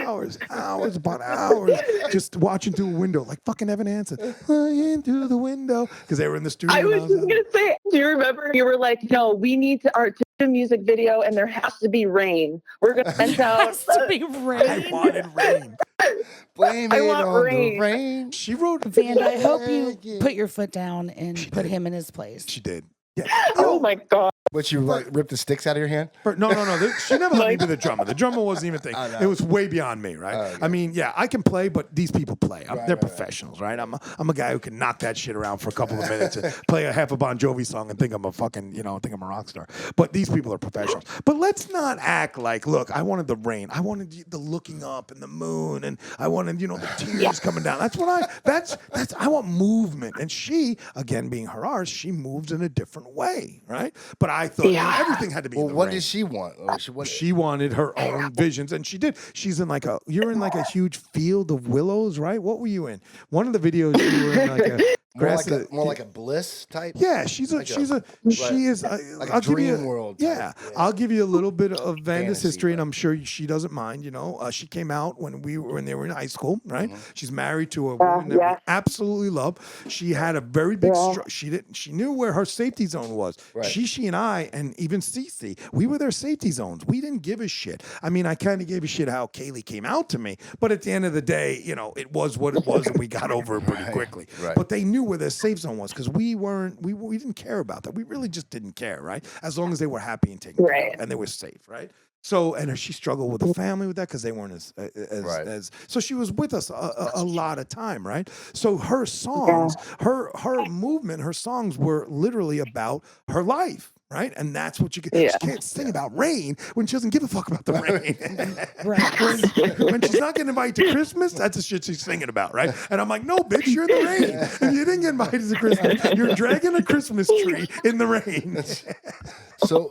hours upon hours, just watching through a window, like fucking Evan Hansen, flying through the window, because they were in the studio. I and was just out. gonna say, do you remember you were like, no, we need to do a music video and there has to be rain. We're gonna rent out. Has to be I rain. wanted rain. Blame I it want on rain. the rain. She wrote. Vanda, I hope you Yeah. put your foot down and She put did. him in his place. She did. Yeah. Oh my God. But you like ripped the sticks out of your hand? No. She never let me be the drummer. The drummer wasn't even a thing. Oh, no. It was way beyond me, right? Oh, okay. I mean, yeah, I can play, but these people play. They're right. professionals, right? I'm a guy who can knock that shit around for a couple of minutes and play a half a Bon Jovi song and think I'm a fucking, think I'm a rock star. But these people are professionals. But let's not act like, look, I wanted the rain. I wanted the looking up and the moon, and I wanted, the tears coming down. That's what I want movement. And she, again, being her artist, she moves in a different way, right? But I thought everything had to be in Well, the what rain. did she want? She wanted her own visions, and she did. She's in you're in like a huge field of willows, right? What were you in? One of the videos you were in like a grass. more like a bliss type? Yeah, she is. Like I'll a give you dream world Yeah, type, yeah. I'll give you a little bit of Vanda's Fantasy, history, and but- I'm sure she doesn't mind. She came out when they were in high school, right? Mm-hmm. She's married to a woman that we absolutely love. She had a very big. She knew where her safety zone was. Right. She and I, and even Cece, we were their safety zones. We didn't give a shit. I mean, I kind of gave a shit how Kaylee came out to me, but at the end of the day, it was what it was, and we got over it pretty quickly. right. But they knew where their safe zone was because we didn't care about that. We really just didn't care, right? As long as they were happy and taken care of, and they were safe, right? So, and she struggled with the family with that because they weren't as so she was with us a lot of time, right? So her songs, her movement, her songs were literally about her life. Right, and that's what you get. She can't sing about rain when she doesn't give a fuck about the rain. when she's not getting invited to Christmas, that's the shit she's singing about, right? And I'm like, no, bitch, you're in the rain. If you didn't get invited to Christmas, you're dragging a Christmas tree in the rain. So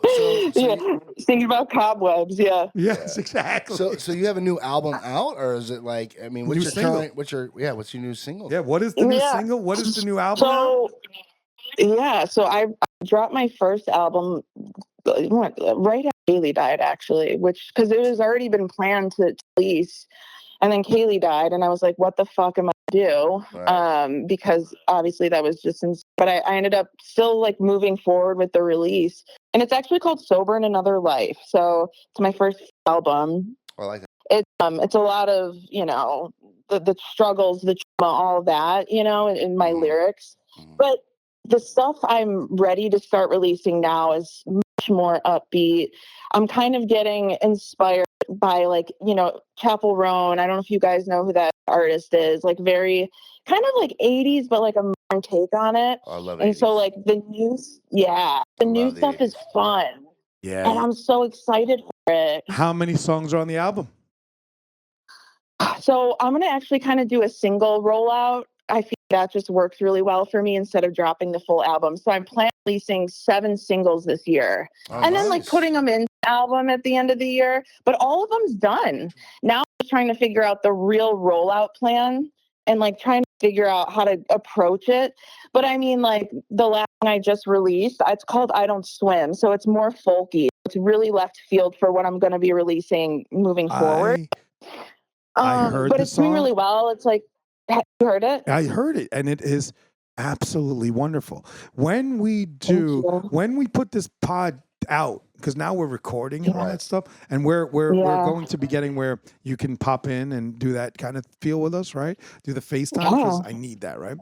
Thinking about cobwebs. Yeah. Yes, exactly. So you have a new album out, or is it like? I mean, what's New your single. current? What's your new single? Yeah, what is the new single? What is the new album? So I dropped my first album right after Kaylee died, actually, because it was already been planned to release, and then Kaylee died, and I was like, what the fuck am I do? Right. Because obviously that was just but I ended up still like moving forward with the release, and it's actually called Sober in Another Life. So it's my first album. I like that. It's a lot of the struggles, the trauma, all of that, in my lyrics. But the stuff I'm ready to start releasing now is much more upbeat. I'm kind of getting inspired by Chapel Roan. I don't know if you guys know who that artist is. Like very kind of like 80s, but like a take on it. Oh, I love And so 80s. like the new love the stuff is 80s. fun. Yeah. And I'm so excited for it. How many songs are on the album? So I'm gonna actually kind of do a single rollout. I think that just works really well for me instead of dropping the full album. So I'm planning on releasing 7 singles this year. Oh, And then like nice. putting them in the album at the end of the year. But all of them's done. Now I'm trying to figure out the real rollout plan and like trying to figure out how to approach it. But I mean, like the last one I just released, it's called I Don't Swim. So it's more folky. It's really left field for what I'm going to be releasing moving forward. I heard but the it's doing song. really well. It's like, have you heard it? I heard it, and it is absolutely wonderful. When we you. put this pod out, because now we're recording and all that stuff, and we're Yeah. going to be getting where you can pop in and do that kind of feel with us, right? Do the FaceTime, because I need that, right?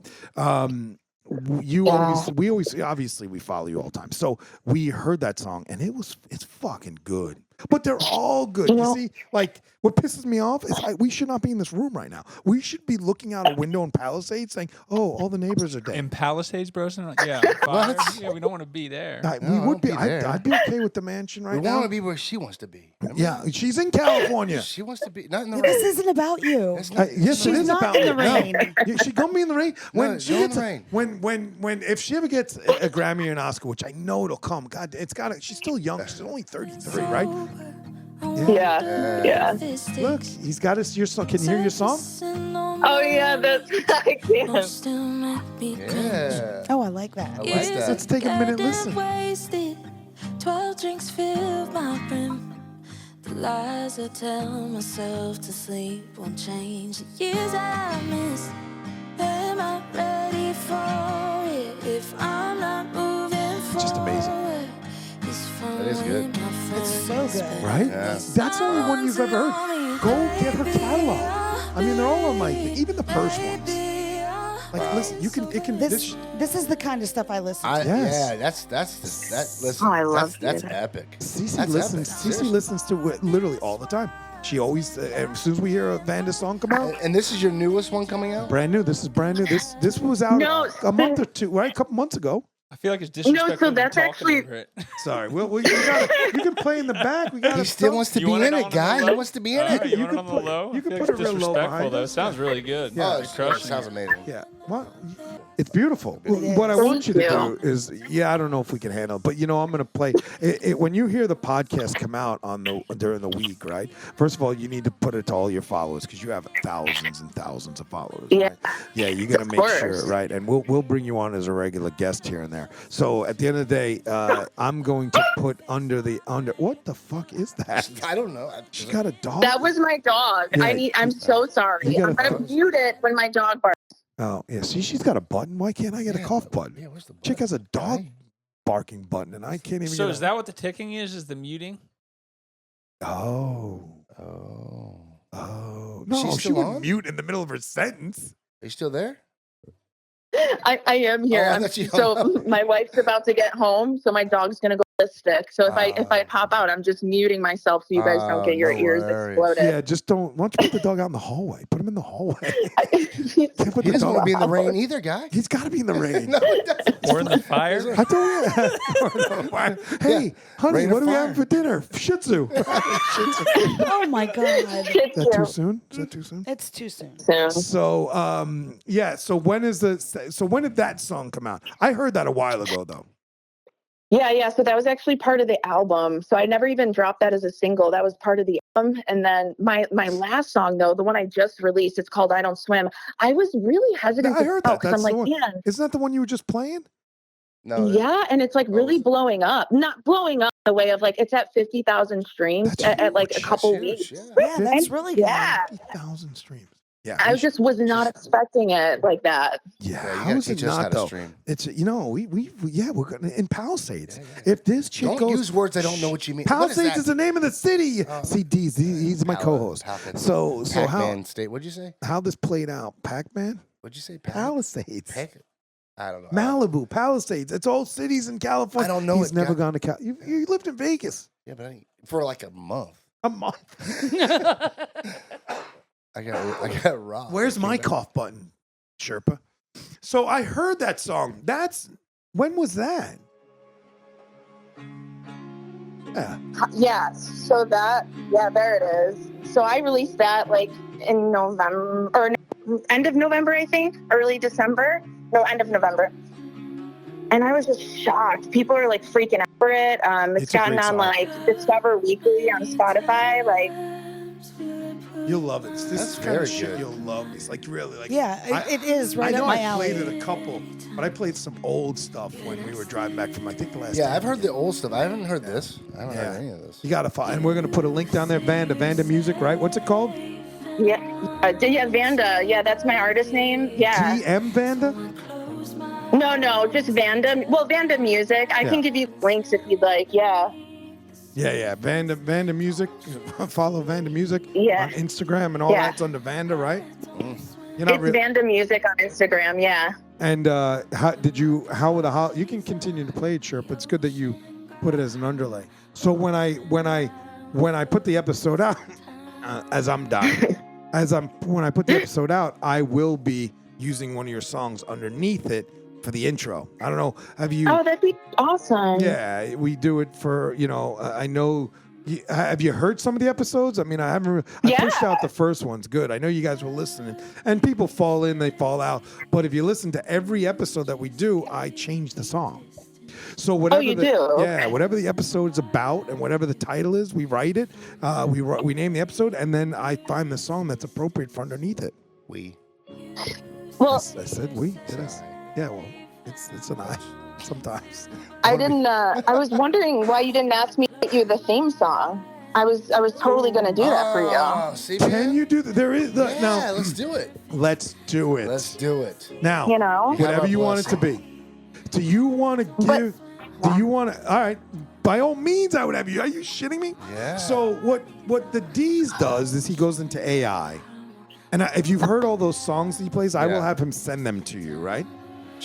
Obviously we follow you all the time, so we heard that song, and it's fucking good. But they're all good. You see, like what pisses me off is we should not be in this room right now. We should be looking out a window in Palisades, saying, "Oh, all the neighbors are dead." In Palisades, bro? Yeah, fire. Yeah, we don't want to be there. We would be. I'd be okay with the mansion right We now. want to be where she wants to be. Remember? Yeah, she's in California. She wants to be not in the rain. This isn't about you. It's not- Yes, it She's is not about in the me. No. rain. Yeah, she gonna be in the rain when No, she go in gets the rain. when if she ever gets a Grammy or an Oscar, which I know it'll come. God, it's got to. She's still young. She's only 33, right? Yeah. Look, he's got your song. Can you hear your song? Oh yeah, that's I can. Yeah. Oh, I like that. I like that. Let's take a minute. Listen. 12 drinks fill my brim. The lies I tell myself to sleep won't change. The years I miss. Am I ready for it? If I'm not moving forward, Just amazing. That is good. It's so good. Right? Yeah. That's the only one you've ever heard. Go get her catalog. I mean, they're all on my, even the first ones. Like, listen, This is the kind of stuff I listen to. Yes. Listen, Oh, I love that's it. epic. Cece That's listens. epic. Cece Seriously. listens to it literally all the time. She always, as soon as we hear a Vanda song come out, And this is your newest one coming out? brand new. This is brand new. This was out No, a month or two, right? A couple months ago. I feel like it's disrespectful. so to be that's talking actually- over it. Sorry. You can play in the back. We got. He still wants to You be want in it it, on guy. the He low? wants to be in All it. right, you want it on the low? you I can feel put like it it's real low disrespectful, behind though. us. Sounds really good. Yeah. Oh, You're crushing sounds it. amazing. Yeah. Well, it's beautiful. It What I is. want you to Thank do is, I don't know if we can handle it, but I'm going to play it. When you hear the podcast come out during the week, right? First of all, you need to put it to all your followers because you have thousands and thousands of followers. Yeah. Right? Yeah, you got to make course. sure, right? And we'll bring you on as a regular guest here and there. So at the end of the day, I'm going to put under. What the fuck is that? I don't know. She got a dog. That was my dog. Yeah, I'm so sorry. you gotta I'm gonna focus. mute it when my dog barks. Oh yeah. See, she's got a button. Why can't I get a cough button? Yeah, where's the Chick button? has a dog Guy? barking button, and I can't even. So get is that what the ticking is? Is the muting? Oh. Oh. No, She's she still wouldn't on? mute in the middle of her sentence. Are you still there? I am here. Oh, I thought you so hung up. my wife's about to get home, so my dog's gonna go ballistic. So if I pop out, I'm just muting myself so you guys don't get your no ears worries. exploded. Yeah, just don't. Why don't you put the dog out in the hallway? Put him in the hallway. Can't put He the doesn't want to dog be in the out. rain either, guy. He's got to be in the rain. No, he doesn't. Or in the fire? I told you. Hey, honey, Rain what or are we fire. having for dinner? Shih Tzu. Oh my God. Shih Is that too Tzu. soon? Is that too soon? It's too soon. Soon. So, yeah. So when did that song come out? I heard that a while ago, though. Yeah. So that was actually part of the album. So I never even dropped that as a single. That was part of the album. And then my last song, though, the one I just released, it's called I Don't Swim. I was really hesitant I heard that. because That's I'm the like, one. man, Isn't that the one you were just playing? No. yeah. And it's like really was- blowing up. Not blowing up in the way of like it's at 50,000 streams That's at like a huge. couple That's huge, weeks. yeah. Yeah, that's And- really good. Yeah. 50,000 streams. Yeah. I just was not expecting it like that. Yeah, Yeah, you how gotta is it teach us how not to though? stream. It's we're gonna in Palisades. Yeah. If this chick Don't goes, use words I don't know what you mean. What is Palisades that? is the name of the city. Oh. See, Dees, he's my co-host. So Pac-Man State. What'd you say? how this played out? Pac-Man, What'd you say? Palisades, I don't know. Malibu, Palisades. It's all cities in California. I don't know He's it, never guy. gone to Cal. You lived in Vegas Yeah, but for like a month. a month. I got robbed. Where's my Came back. cough button, Sherpa? So I heard that song. When was that? Yeah. So there it is. So I released that like in November or end of November, I think, early December. No, end of November. And I was just shocked. People are like freaking out for it. It's It's a gotten great on song. like Discover Weekly on Spotify. Like, You'll love it. This That's is kind of very shit good. you'll love. It's like really like Yeah, it is right I know up my I alley. played it a couple, but I played some old stuff when we were driving back from I think the last. Yeah, time I've we heard did. the old stuff. I haven't heard this. I haven't heard any of this. You gotta follow, and we're gonna put a link down there. Vanda Music, right? What's it called? yeah, Vanda. Yeah, that's my artist name. Yeah. DM Vanda. No, just Vanda. Well, Vanda Music. I can give you links if you'd like. Yeah. Yeah. Vanda Music. Follow Vanda Music Yeah. on Instagram and all Yeah. that's under Vanda, right? You're not It's really. Vanda Music on Instagram. Yeah. And you can continue to play it, Sherpa. It's good that you put it as an underlay. So when I put the episode out, as I'm dying, when I put the episode out, I will be using one of your songs underneath it for the intro. I don't know. Have you? Oh, that'd be awesome. Yeah, we do it for I know. Have you heard some of the episodes? I mean, I haven't. I pushed out the first ones. Good. I know you guys were listening, and people fall in, they fall out. But if you listen to every episode that we do, I change the song. So whatever whatever the episode's about and whatever the title is, we write it. We name the episode, and then I find the song that's appropriate for underneath it. Well, I said we. Did I? Yeah. Well, it's an I. Sometimes. I didn't. I was wondering why you didn't ask me to get you the theme song. I was totally gonna do that for you. See, Can you do that? There is Yeah, now. let's do it. Let's do it. Let's do it. Now. You know? Whatever you want it to be. Do you want to give? Do you want to? All right. By all means, I would have you. Are you shitting me? Yeah. So what the Dees does is he goes into AI, and if you've heard all those songs that he plays, I will have him send them to you. Right?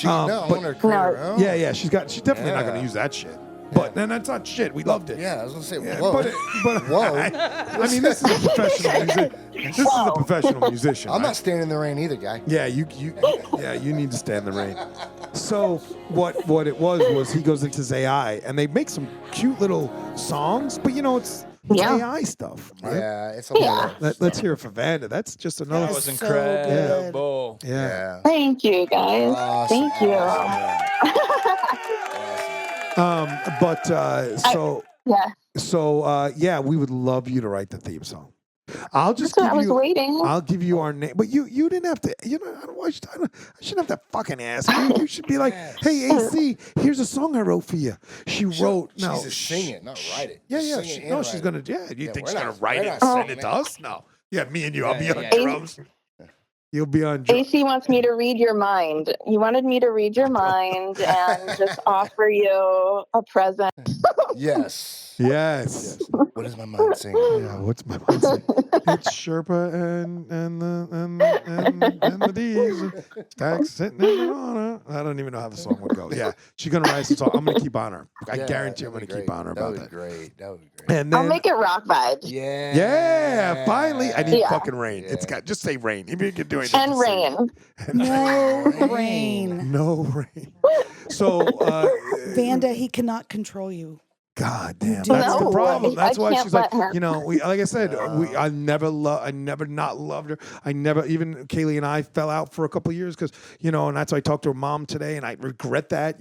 I want her to create her own. Yeah. She's definitely not going to use that shit. But then that's not shit. We loved it. Yeah, I was gonna say, Yeah, whoa. but Whoa. I mean, this is a professional music. This is a professional musician. I'm right? not standing in the rain either, guy. Yeah, you need to stand in the rain. So what it was he goes into his AI and they make some cute little songs, but it's AI stuff. Right? Yeah, it's a lot. Let's hear it for Vanda. That's just another. That was so incredible. Yeah. Thank you, guys. Awesome. Thank you. So we would love you to write the theme song. I'll just That's what give I was you. waiting. I'll give you our name, but you didn't have to. I shouldn't have to fucking ask you. You should be like, hey AC, here's a song I wrote for you. She wrote. She's No, just sing it, not write it. Yeah, Just yeah. sing it and She's write gonna. it. Yeah, you Yeah, think we're she's not- gonna write we're it not and send singing it to it. us? No. Yeah, me and you. I'll be on yeah. drums. You'll be on drums. AC wants me to read your mind. He wanted me to read your mind and just offer you a present. Yes. Yes. What is my mind saying? Yeah. What's my mind saying? It's Sherpa and the Dees. Stacks sitting in the corner. I don't even know how the song would go. Yeah, she's gonna write the song. I'm gonna keep on her. I guarantee I'm gonna keep on her about that. That would be great. And then, I'll make it rock vibes. yeah, finally, I need Yeah. fucking rain. It's got just say rain. If you can do anything, And just say rain. No rain. No rain. So, Vanda, he cannot control you. God damn, No, that's the problem. That's I why can't she's like, let him. like I said, I never not loved her. I never, even Kaylee and I fell out for a couple of years because, and that's why I talked to her mom today, and I regret that,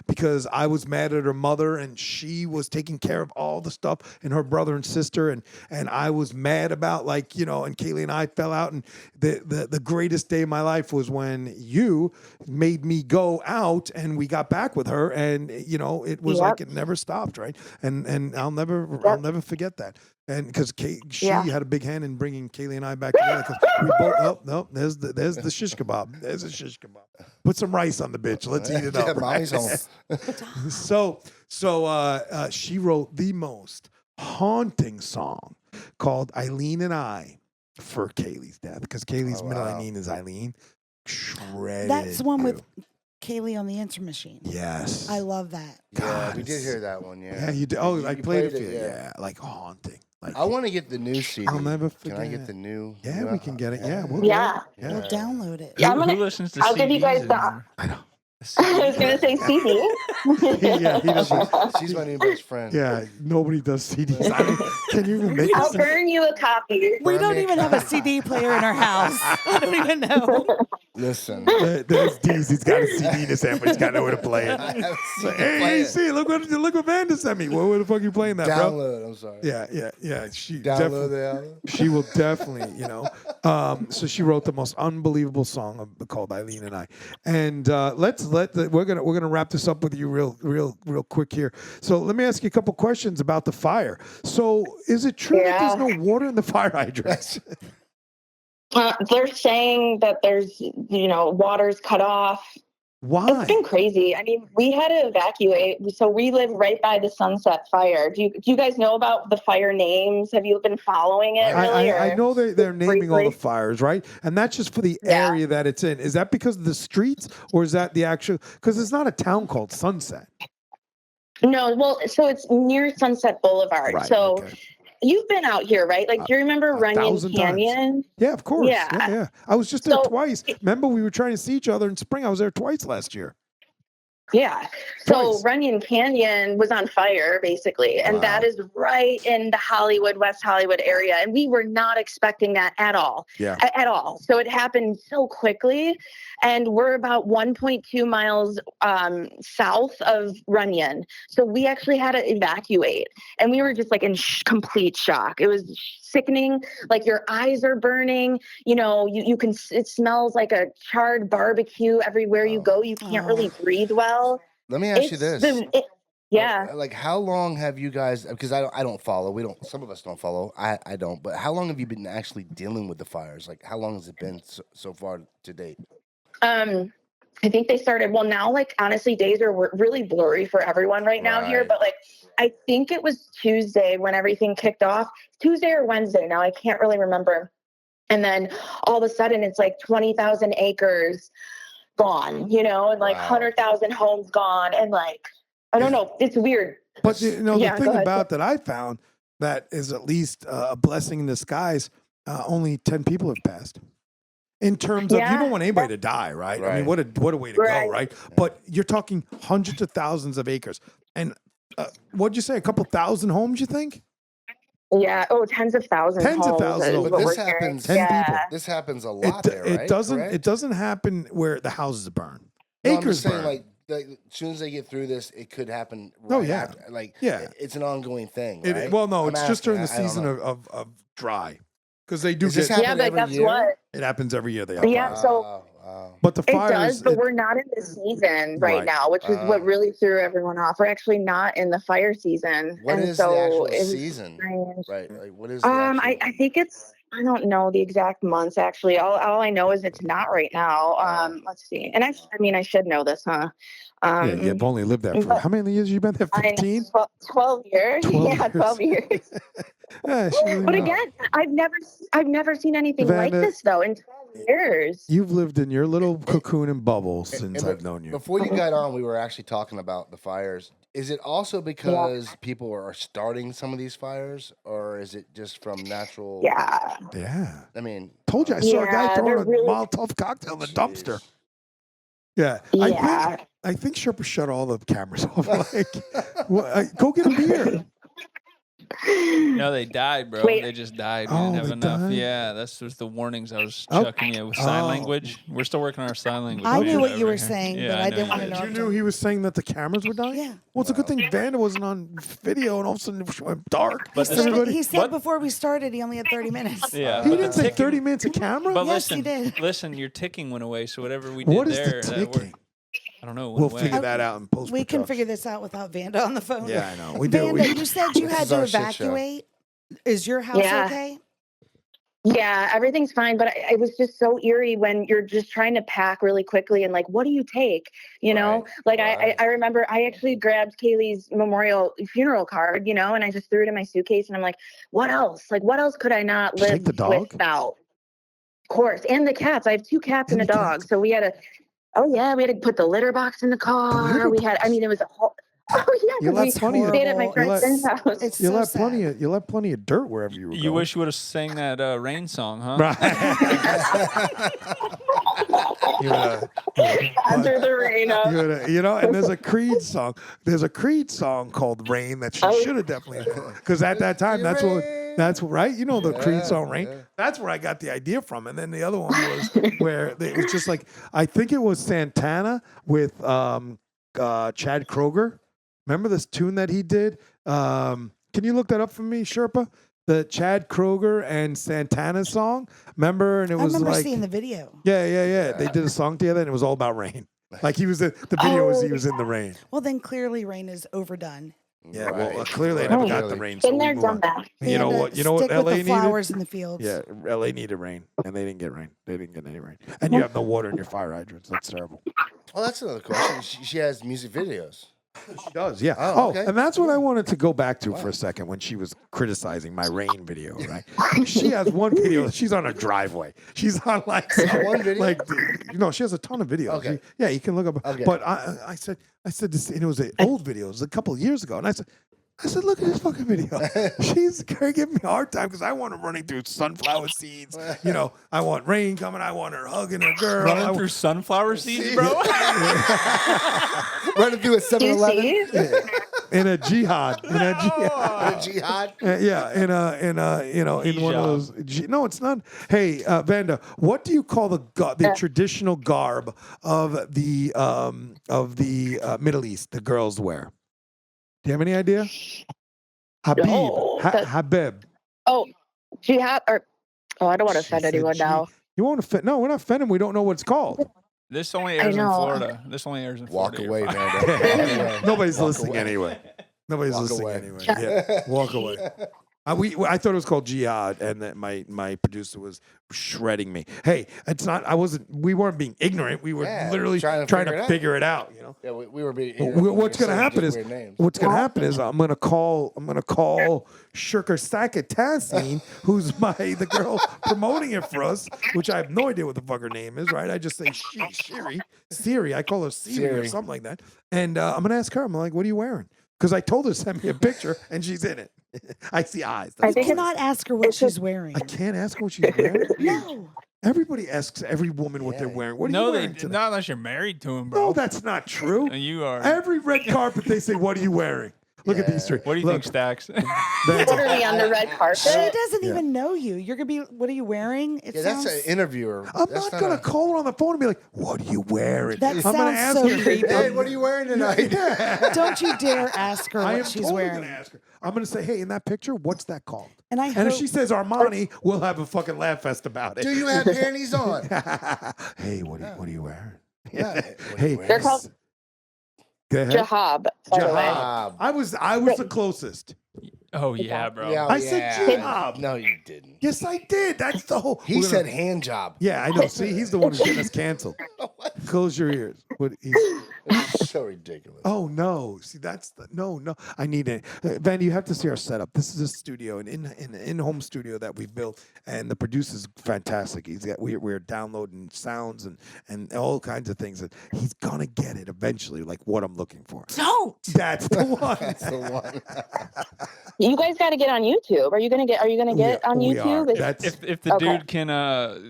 because I was mad at her mother and she was taking care of all the stuff and her brother and sister, and I was mad about and Kaylee and I fell out, and the greatest day of my life was when you made me go out and we got back with her, and it was like it never stopped, right? And I'll never forget that. And because she had a big hand in bringing Kaylee and I back together. Because we both, there's the shish kebab. There's a shish kebab. Put some rice on the bitch. Let's eat it up. Mommy's home. So she wrote the most haunting song called "Eileen and I" for Kaylee's death, because Kaylee's middle name is Eileen. Shredded. That's the one with Kaylee on the answer machine. Yes. I love that. Yeah, we did hear that one. Yeah. Yeah, you did. Oh, You I played it for played you. it, Yeah, like haunting. Like, I want to get the new CD. I'll never Can I forget. get the new? Yeah, we can get it. Yeah, we'll Yeah. get it. We'll download it. Yeah, Who listens to I'll CDs give you guys the. anymore? I know. I was gonna say CD. Yeah, he doesn't. She's my new best friend. Yeah, nobody does CDs. I mean, can you even make I'll this? burn you a copy. We don't even have a CD player in our house. I don't even know. Listen. There's Dees. He's got a CD in his hand, but he's got nowhere to play it. I have a CD Hey, player. see, look what Vanda sent me. Where the fuck you playing that, bro? Download. I'm sorry. Yeah. She Download definitely, the album. she will definitely, So she wrote the most unbelievable song called Eileen and I. And we're gonna wrap this up with you real quick here. So let me ask you a couple questions about the fire. So is it true that there's no water in the fire hydrants? They're saying that there's, water's cut off. Why? It's been crazy. I mean, we had to evacuate. So we live right by the Sunset Fire. Do you guys know about the fire names? Have you been following it? Really, I know they're naming all the briefly? fires, right? And that's just for the Yeah. area that it's in. Is that because of the streets, or is that the actual? Because it's not a town called Sunset. No, well, so it's near Sunset Boulevard. Right, So okay. you've been out here, right? Like, do you remember Runyon 1,000 times. Canyon? Yeah, of course. Yeah. Yeah. I was just there So- twice. Remember, we were trying to see each other in spring. I was there twice last year. Yeah. So Twice. Runyon Canyon was on fire, basically. And Wow. that is right in the West Hollywood area. And we were not expecting that at all. Yeah. At all. So it happened so quickly. And we're about 1.2 miles south of Runyon. So we actually had to evacuate. And we were just like in complete shock. It was sickening. Like, your eyes are burning. You can, it smells like a charred barbecue everywhere you go. You can't really breathe well. Let me ask you this. Yeah. Like, how long have you guys? Because I don't follow. We don't. Some of us don't follow. I don't. But how long have you been actually dealing with the fires? Like, how long has it been so far to date? I think they started, well, now, like, honestly, days are really blurry for everyone right now here, Right. but like, I think it was Tuesday when everything kicked off. Tuesday or Wednesday now, I can't really remember. And then all of a sudden it's like 20,000 acres gone, and like Wow. 100,000 homes gone. And like, I don't know, it's weird. But Yeah, the go thing ahead. about that I found that is at least a blessing in disguise. Only 10 people have passed. In terms of, you Yeah. don't want anybody to die, right? I mean, Right. what a way to Right. go, right? But you're talking hundreds of thousands of acres. And what'd you say? A couple thousand homes, you think? Yeah. Oh, tens of thousands. Tens of homes thousands is of what But this we're hearing. happens. 10 Yeah. people. This happens a lot there, right? It doesn't. Correct? It doesn't happen where the houses burn. No, I'm Acres just saying, burn. like, as soon as they get through this, it could happen. Right Oh, yeah. after. Like, Yeah. it's an ongoing thing. It- Right? well, no, I'm it's just during the asking, I don't season know. of dry, because they do Does this get. happen Yeah, but every guess year? what? It happens every year. They have Yeah. fires. So Wow. But the it fires. does, but we're not in the season right, Right. now, which is what really threw everyone off. We're actually not in the fire season. What and is so the actual it was season? strange. Right. Like, what is the actual... I think it's, I don't know the exact months actually. All I know is it's not right now. Let's see. And I mean, I should know this, huh? Yeah, you've only lived there for but- how many years? You been there? I know, 15. 12 years. 12 Yeah, 12 years. Yeah, she really But knows. again, I've never seen anything like Vanda, this though in 12 years. You've lived in your little cocoon and bubble since I've known you. Before you got on, we were actually talking about the fires. Is it also because people are starting some of these fires, or is it just from natural? Yeah. Yeah. I mean, Told you I saw a guy Yeah, throwing they're a really- Molotov cocktail in the dumpster. Jeez. Yeah. Yeah. I think Sherpa shut all the cameras off. Like, go get a beer. No, they died, bro. Wait. They just died. We Oh, didn't have they enough. died? Yeah, that's just the warnings I was Oh. chucking you with sign Oh. language. We're still working on our sign language. I knew man, what you over were here. saying, Yeah, but I know didn't you want to did. know. You knew he was saying that the cameras were dying? Yeah. Well, it's a good thing Vanda wasn't on video and all of a sudden it went dark. But He this- said, Everybody- he said What? before we started he only had 30 minutes. Yeah, He but didn't the say ticking- 30 minutes of camera? But Yes, he listen, did. listen, your ticking went away. So whatever we did What is there, the that worked. ticking? I don't know. It We'll went away. figure that out in post. We can figure this out without Vanda on the phone. Yeah, I know. We do. Vanda, you said you This had is to our shit show. evacuate. Is your house Yeah. okay? Yeah, everything's fine, but it was just so eerie when you're just trying to pack really quickly and like, what do you take? You know, like right. I remember I actually grabbed Kaylee's memorial funeral card, and I just threw it in my suitcase and I'm like, what else? Like, what else could I not Did you live take the dog? without? Of course, and the cats. I have 2 cats and a And the dog, cats. so we had to. Oh yeah, we had to put the litter box in the car. litter We had. I box? mean, it was Oh yeah, You'll 'cause have we plenty of- stayed at my you'll have- friend's house. It's You'll so have sad. you'll have plenty of dirt wherever you were You going. wish you would have sang that Rain song, huh? Right. You would've- Under the rain. and there's a Creed song. There's a Creed song called "Rain" that she Oh. should have definitely, because at that time that's right. You know the Creed song "Rain." Yeah. That's where I got the idea from. And then the other one was where it was just like I think it was Santana with Chad Kroger. Remember this tune that he did? Can you look that up for me, Sherpa? The Chad Kroger and Santana song. Remember? And it I was remember like, seeing the video. yeah. They did a song together, and it was all about rain. Like he was the video was he was in the rain. Well, then clearly rain is overdone. Yeah, Right. well, clearly I never got the rain. So Been we there, move done on. that. You know what? You know what Stick LA with the needed? flowers in the fields. Yeah, LA needed rain, and they didn't get rain. They didn't get any rain, and you have no water in your fire hydrants. That's terrible. Oh, that's another question. She has music videos. She does, yeah. Oh, okay. And that's what I wanted to go back to for a second when she was criticizing my rain video, right? She has one video. She's on her driveway. She's on like One video? like she has a ton of videos. Okay. Yeah, you can look up. Okay. But I said this, and it was an old video. It was a couple of years ago, and I said, look at this fucking video. She's giving me a hard time because I want her running through sunflower seeds. I want rain coming. I want her hugging her girl. Running through sunflower seeds, bro. Running through a Do you 7-Eleven. see? in a jihad. In a jihad. A jihad. Yeah, in one of those. No, it's not. Hey, Vanda, what do you call the traditional garb of the Middle East? The girls wear. Do you have any idea? Habib. No, Habib. Oh, jihad or I don't want to She offend said anyone now. You want to offend? No, we're not offending. We don't know what it's called. This only airs in know. Florida. This only airs in Walk Florida. away, You're fine. man. Walk away. Nobody's Walk listening away. anyway. Nobody's Walk listening away. anyway. Yeah, walk away. I thought it was called jihad, and that my producer was shredding me. Hey, it's not. We weren't being ignorant. We were Yeah, literally trying trying to to figure figure it out. You know. Yeah, we were being. What's going to happen is I'm going to call Shirker Sakatassin, who's the girl promoting it for us, which I have no idea what the fuck her name is. Right? I just say Siri. I call her Siri or Siri. something like that. And I'm going to ask her. I'm like, what are you wearing? Because I told her to send me a picture, and she's in it. I see eyes. I You think cannot ask her what she's wearing. I can't ask her what she's wearing. No. Everybody asks every woman what they're wearing. What are you No, wearing today? not unless you're married to him, bro. No, that's not true. And you are. Every red carpet, they say, "What are you wearing?" Look at these three. What do you think, Stacks? That's What are we on the red She carpet? doesn't even know you. You're gonna be. What are you wearing? It Yeah, that's sounds. an interviewer. I'm That's not gonna call her on the phone and be like, "What are you wearing?" That I'm gonna sounds ask so her. creepy. Hey, what are you wearing tonight? Don't you dare ask her I am what she's totally wearing. gonna ask her. I'm gonna say, "Hey, in that picture, what's that called?" And I And hope if she says Armani, we'll have a fucking laugh fest about it. Do you have panties on? Hey, what are you wearing? Yeah. Hey, They're called go ahead. jihad. By the way. Jihad. I was the closest. Oh yeah, bro. Yeah, I said jihad. No, you didn't. Yes, I did. That's the whole. He said hand job. Yeah, I know. See, he's the one who's getting us canceled. Close your ears. What? It's so ridiculous. Oh no! See, that's no. I need it, Van. You have to see our setup. This is a studio, an in-home studio that we built, and the producer's fantastic. We're downloading sounds and all kinds of things, and he's gonna get it eventually, like what I'm looking for. don't. That's the one. That's the one. You guys got to get on YouTube. Are you gonna get on We YouTube? are. That's If the Okay. dude can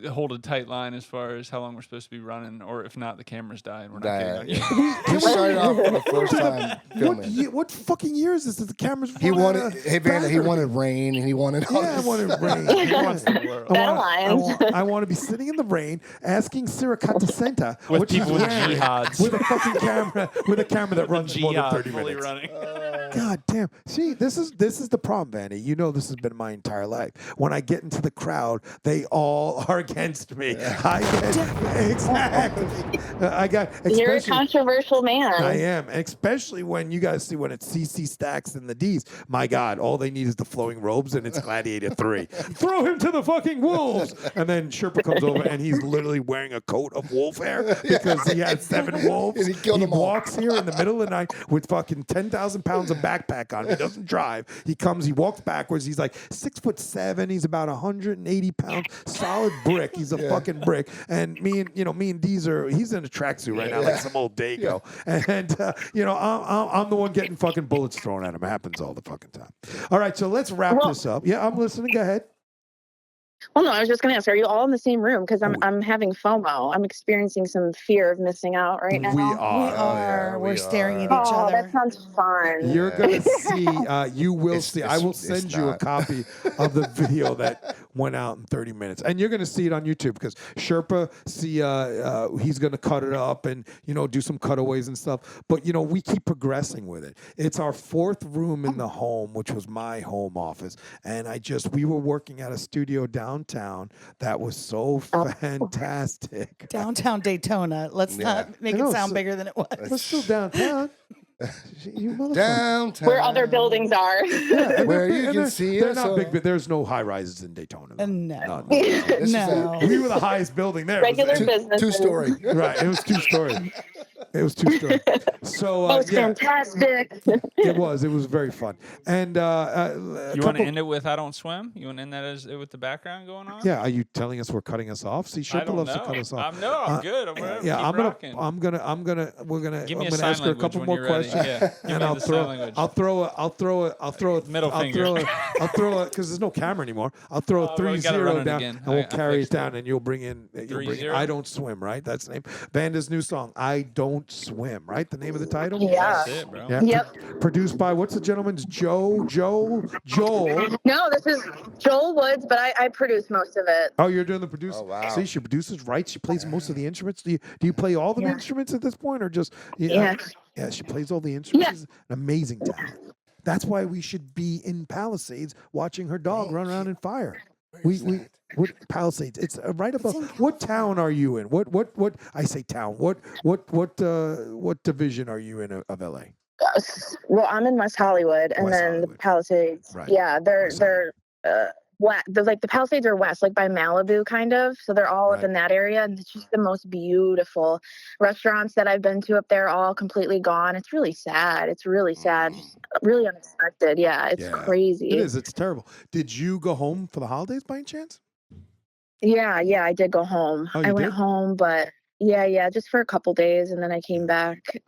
hold a tight line as far as how long we're supposed to be running, or if not, the camera's dying. We're not getting on YouTube. He started off for the first time filming. what fucking year is this? The camera's He running wanted, out of hey Vanda, he battery. wanted rain and he wanted all Yeah, I this. wanted rain. He wants the world. That aligns. I want to be sitting in the rain asking Sirikata Senta With what she's people with wearing jihads. with a fucking camera that runs more than Jihad 30 fully minutes. running. God damn. See, this is the problem, Vanny. You know this has been my entire life. When I get into the crowd, they all are against me. Exactly. I got You're a especially- controversial man. I am, especially when you guys see when it's CC Stacks and the D's. My God, all they need is the flowing robes, and it's Gladiator 3. Throw him to the fucking wolves, and then Sherpa comes over, and he's literally wearing a coat of wolf hair because he had 7 wolves. And he killed them all. walks here in the middle of the night with fucking 10,000 pounds of backpack on. He doesn't drive. He walks backwards. He's like 6'7". He's about 180 pounds, solid brick. He's a fucking brick. And me and Dees he's in a tracksuit right now, like some old Dago. And I'm the one getting fucking bullets thrown at him. It happens all the fucking time. All right, so let's wrap this up. Yeah, I'm listening. Go ahead. Well, no, I was just going to ask, are you all in the same room? Because I'm having FOMO. I'm experiencing some fear of missing out right now. We are. We're staring at each Oh, other. that sounds fun. You're going to see, you will see. I will send you a copy of the video that went out in 30 minutes. And you're going to see it on YouTube because Sherpa, he's going to cut it up and, do some cutaways and stuff. But, we keep progressing with it. It's our fourth room in the home, which was my home office. And we were working at a studio downtown that was so fantastic. Downtown Daytona. Let's not make it sound bigger than it was. It's still downtown. You motherfucker. Downtown. Where other buildings are. Yeah, Where you can see they're us not all. big, but there's no high rises in Daytona. Though. No. No. We were the highest building there. Regular business. 2-story. Right. It was 2-story. It was 2-story. So That was fantastic. It was very fun. And You want to end it with "I Don't Swim"? You want to end that with the background going on? Yeah. Are you telling us we're cutting us off? See, I Sherpa don't loves know. to cut us off. I'm good. I'm whatever. Yeah, Keep rocking. I'm gonna Give me a ask sign her a language couple when more you're ready. questions, Yeah. Give and me I'll the sign language. throw it. Middle finger. I'll throw it because there's no camera anymore. I'll throw a Oh, well, we gotta 3-0 run it down, again. and we'll I carry it fixed it. down, and you'll bring in. 3-0? I Don't Swim, right? That's the name. Vanda's new song, "I Don't Swim," right? The name of the title. Yeah. That's it, bro. Yeah. Yep. Produced by what's the gentleman's Joel. No, this is Joel Woods, but I produce most of it. Oh, you're doing the producer. Oh, wow. See, she produces, writes, she plays most of the instruments. Do you play all the instruments at this point, or just? Yeah. Yeah, she plays all the instruments. Yeah. She's an amazing talent. That's why we should be in Palisades watching her dog run around in fire. What Palisades? It's right above. What town are you in? What? I say town. What division are you in of LA? Well, I'm in West Hollywood, and West then Hollywood. the Palisades. Right. Yeah, West they're west. The Palisades are west, like by Malibu, kind of. So they're all up Right. in that area, and it's just the most beautiful restaurants that I've been to up there. All completely gone. It's really sad. It's really sad. Just really unexpected. Yeah, it's crazy. It is. It's terrible. Did you go home for the holidays by any chance? Yeah, I did go home. Oh, you I went did? home, but just for a couple days, and then I came back. It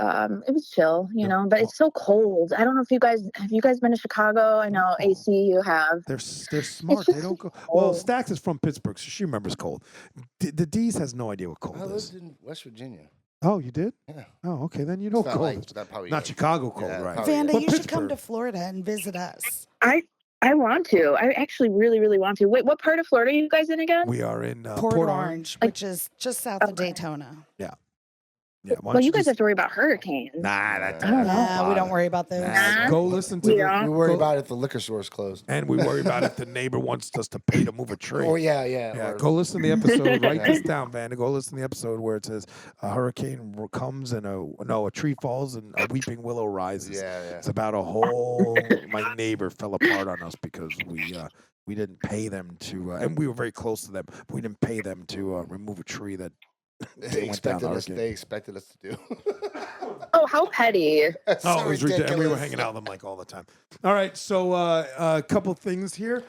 was chill, but it's so cold. I don't know if have you guys been to Chicago? I know AC you have. They're smart. They don't go. Well, Stax is from Pittsburgh, so she remembers cold. The D's has no idea what I cold is. lived in West Virginia. Oh, you did? Yeah. Oh, okay. Then you know It's not cold. like that probably Not Chicago cold, Yeah, right? probably. Vanda, But you should come Pittsburgh. to Florida and visit us. I want to. I actually really, really want to. Wait, what part of Florida are you guys in again? We are in Port Orange, which is just south of Okay. Daytona. Yeah. Yeah. why Well, don't you guys just- have to worry about hurricanes. Nah, that. I don't know. Nah, we don't worry about those. Nah. Go listen to We the. don't. You worry go- about if the liquor store's closed. And we worry about if the neighbor wants us to pay to move a tree. Oh yeah. Yeah, Or- go listen to the episode. Write this down, Vanda. Go listen to the episode where it says a hurricane comes and a tree falls and a weeping willow rises. Yeah. It's about a whole. My neighbor fell apart on us because we didn't pay them to, and we were very close to them. But we didn't pay them to remove a tree that They went down the expected hurricane. us to do. Oh, how petty. That's Oh, so it was ridiculous. And we were ridiculous. hanging out with them like all the time. All right, so a couple things here.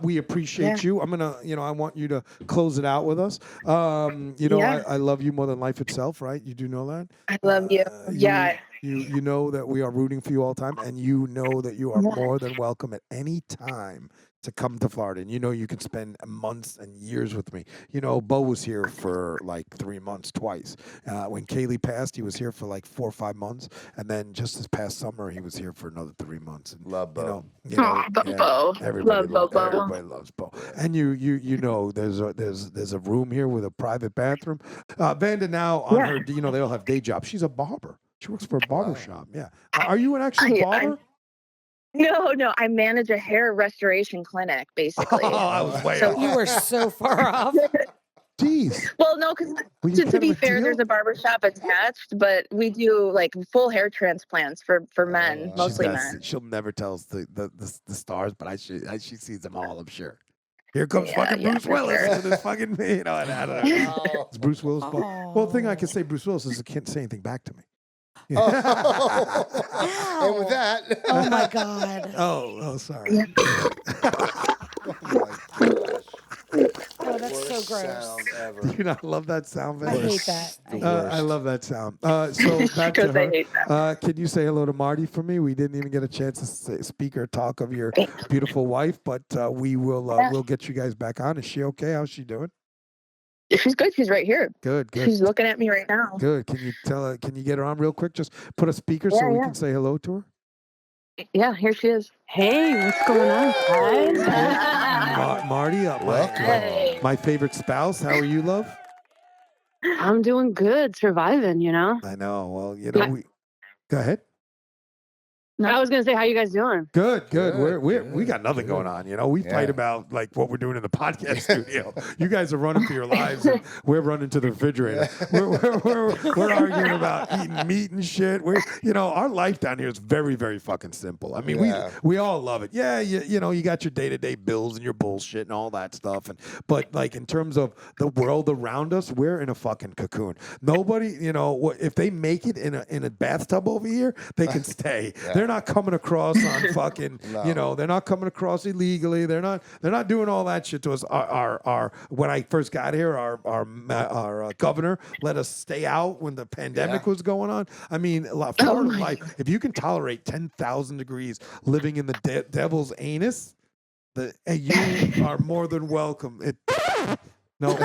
We appreciate you. I'm gonna, I want you to close it out with us. Yeah. I love you more than life itself, right? You do know that. I love you. Yeah. You know that we are rooting for you all the time, and you know that you are more than welcome at any time to come to Florida. And you can spend months and years with me. Bo was here for like 3 months twice. When Kaylee passed, he was here for like 4 or 5 months. And then just this past summer, he was here for another 3 months. And, Love Bo. Aw, Bo. Everybody Love Bo. Everybody loves Bo. And you know there's a room here with a private bathroom. Vanda now on her, they all have day jobs. She's a barber. She works for a barber shop. Yeah. Are you an actual barber? No. I manage a hair restoration clinic, basically. Oh, I was way So off. You were so far off. Jeez. Well, no, because Were you to be getting a fair, deal? there's a barber shop attached, but we do like full hair transplants for men, mostly men. She'll never tell us the stars, but she sees them all, I'm sure. Here comes fucking Bruce for Willis sure. with his fucking, I don't know. It's Bruce Willis. Well, the thing I can say Bruce Willis is he can't say anything back to me. And with that, Oh my God. Oh, sorry. oh my gosh, Oh, that's so worst gross. sound Do ever. you not love that sound, I Van? hate that. The I hate worst. I love that sound. So back to Because I her. hate that. Can you say hello to Marty for me? We didn't even get a chance to speak or talk of your Thanks. beautiful wife, but we will we'll get you guys back on. Is she okay? How's she doing? She's good. She's right here. Good. She's looking at me right now. Good. Can you tell her? Can you get her on real quick? Just put a speaker so Yeah, we yeah. can say hello to her. Yeah, here she is. Hey, what's going on, guys? Marty, Welcome. my favorite spouse. How are you, love? I'm doing good, surviving, you know? I know. Well, Yeah. we go ahead. I was going to say, how you guys doing? Good. Good, We got nothing good. going on. We fight Yeah. about like what we're doing in the podcast studio. You guys are running for your lives, and we're running to the refrigerator. We're arguing about eating meat and shit. Our life down here is very, very fucking simple. I mean, Yeah. we all love it. Yeah, you got your day-to-day bills and your bullshit and all that stuff. But like in terms of the world around us, we're in a fucking cocoon. Nobody, if they make it in a bathtub over here, they can stay. Yeah. They're not coming across on fucking, No. they're not coming across illegally. They're not doing all that shit to us. Our when I first got here, our governor let us stay out when the pandemic was going on. I mean, Florida life. If you can tolerate 10,000 degrees living in the devil's anus, you are more than welcome. No,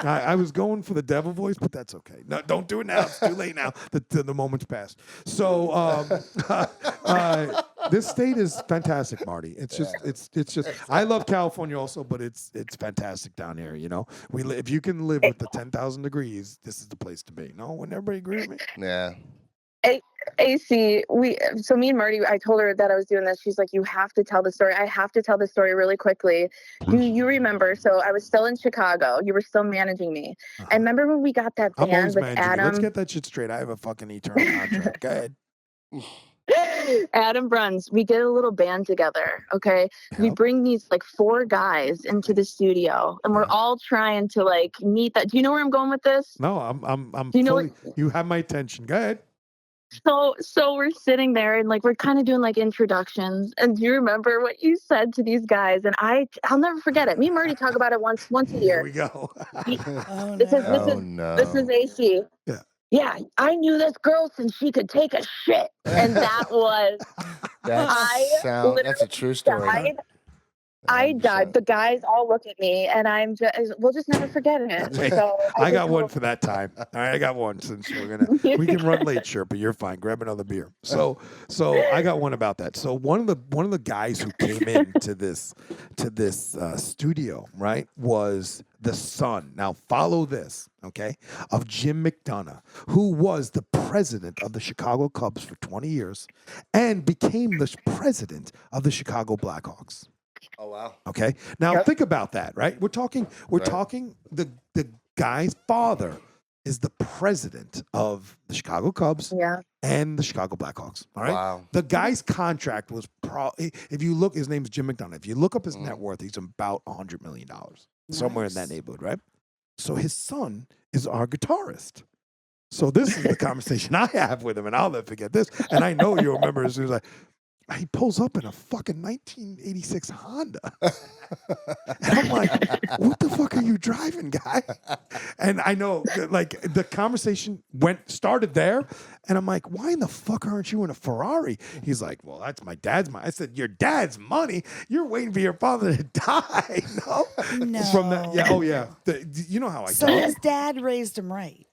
I was going for the devil voice, but that's okay. No, don't do it now. It's too late now. The moment's passed. So this state is fantastic, Marty. It's just. I love California also, but it's fantastic down here. If you can live with the 10,000 degrees, this is the place to be. No, wouldn't everybody agree with me? Yeah. AC, so me and Marty, I told her that I was doing this. She's like, you have to tell the story. I have to tell the story really quickly. You remember, so I was still in Chicago. You were still managing me. I remember when we got that I'm band always with managing you. Adam. Let's get that shit straight. I have a fucking eternal contract. Go ahead. Adam Bruns, we get a little band together, okay? We Yep. bring these like 4 guys into the studio and we're all trying to like meet that. Do you know where I'm going with this? No, I'm Do you know fully. You have my attention. Go ahead. So we're sitting there and like we're kind of doing like introductions. And do you remember what you said to these guys? And I'll never forget it. Me and Marty talk about it once a Here year. we go. Oh, This is no. this is AC. Yeah. Yeah, I knew this girl since she could take a shit, and that was That's a true story. died. I 100%. died. The guys all look at me, and we'll just never forget it. Wait, So I got just one hope- for that time. All right, I got one since we can run late, Sherpa. You're fine. Grab another beer. So I got one about that. So one of the guys who came into this studio, right, was the son. Now follow this, okay, of Jim McDonough, who was the president of the Chicago Cubs for 20 years and became the president of the Chicago Blackhawks. Oh wow. Okay. Now think about that, right? We're talking the guy's father is the president of the Chicago Cubs and the Chicago Blackhawks. All right. Wow. The guy's contract was if you look, his name's Jim McDonough. If you look up his net worth, he's about $100 million. Somewhere in that neighborhood, right? So his son is our guitarist. So this is the conversation I have with him, and I'll never forget this. And I know you'll remember as soon as he pulls up in a fucking 1986 Honda. And I'm like, what the fuck are you driving, guy? And I know, like, the conversation started there. And I'm like, why in the fuck aren't you in a Ferrari? He's like, well, that's my dad's money. I said, your dad's money? You're waiting for your father to die. No. No. From that, yeah. Oh, yeah. You know how I So talk. his dad raised him right.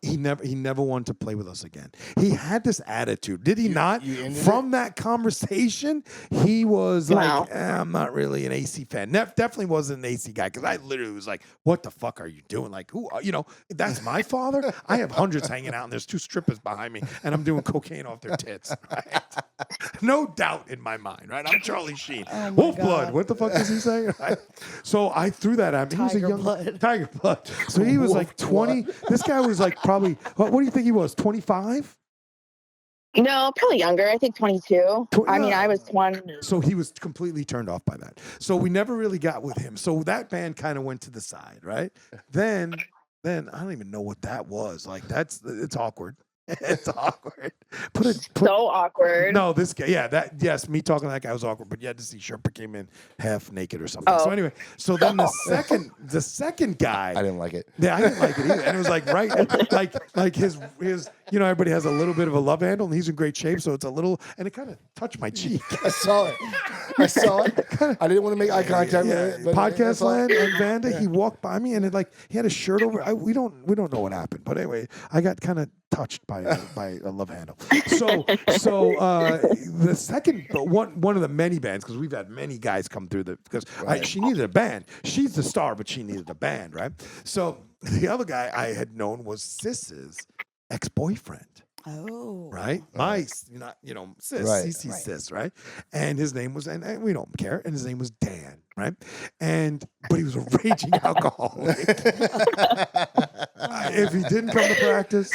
He never wanted to play with us again. He had this attitude, did he not? From that conversation, he was like, I'm not really an AC fan. Definitely wasn't an AC guy because I literally was like, what the fuck are you doing? Like, who? That's my father. I have hundreds hanging out, and there's 2 strippers behind me, and I'm doing cocaine off their tits. Right? No doubt in my mind. Right? I'm Charlie Sheen. Oh my Wolf God. blood. What the fuck does he say? Right? So I threw that at him. He was a Tiger young blood. Tiger blood. So he was like 20. This guy was like probably, what do you think he was, 25? No, probably younger. I think 22. I mean, I was 20. So he was completely turned off by that. So we never really got with him. So that band kind of went to the side, right? Then then I don't even know what that was. Like it's awkward. It's awkward. So awkward. No, this guy. Yeah, me talking to that guy was awkward. But you had to see Sherpa came in half naked or something. So anyway, then the second guy. I didn't like it. Yeah, I didn't like it either. And it was like like his everybody has a little bit of a love handle, and he's in great shape, so it's a little, and it kind of touched my cheek. I saw it. I didn't want to make eye contact with it. But Podcast land and Vanda, he walked by me, and he had a shirt over. We don't know what happened, but anyway, I got kind of touched by a love handle. So the second one of the many bands, because we've had many guys come through because she needed a band. She's the star, but she needed a band, right? So the other guy I had known was Sis's ex-boyfriend. Oh. Right? My, sis, Right. CC sis, right? And his name was, and we don't care, and his name was Dan, right? But he was a raging alcoholic. If he didn't come to practice,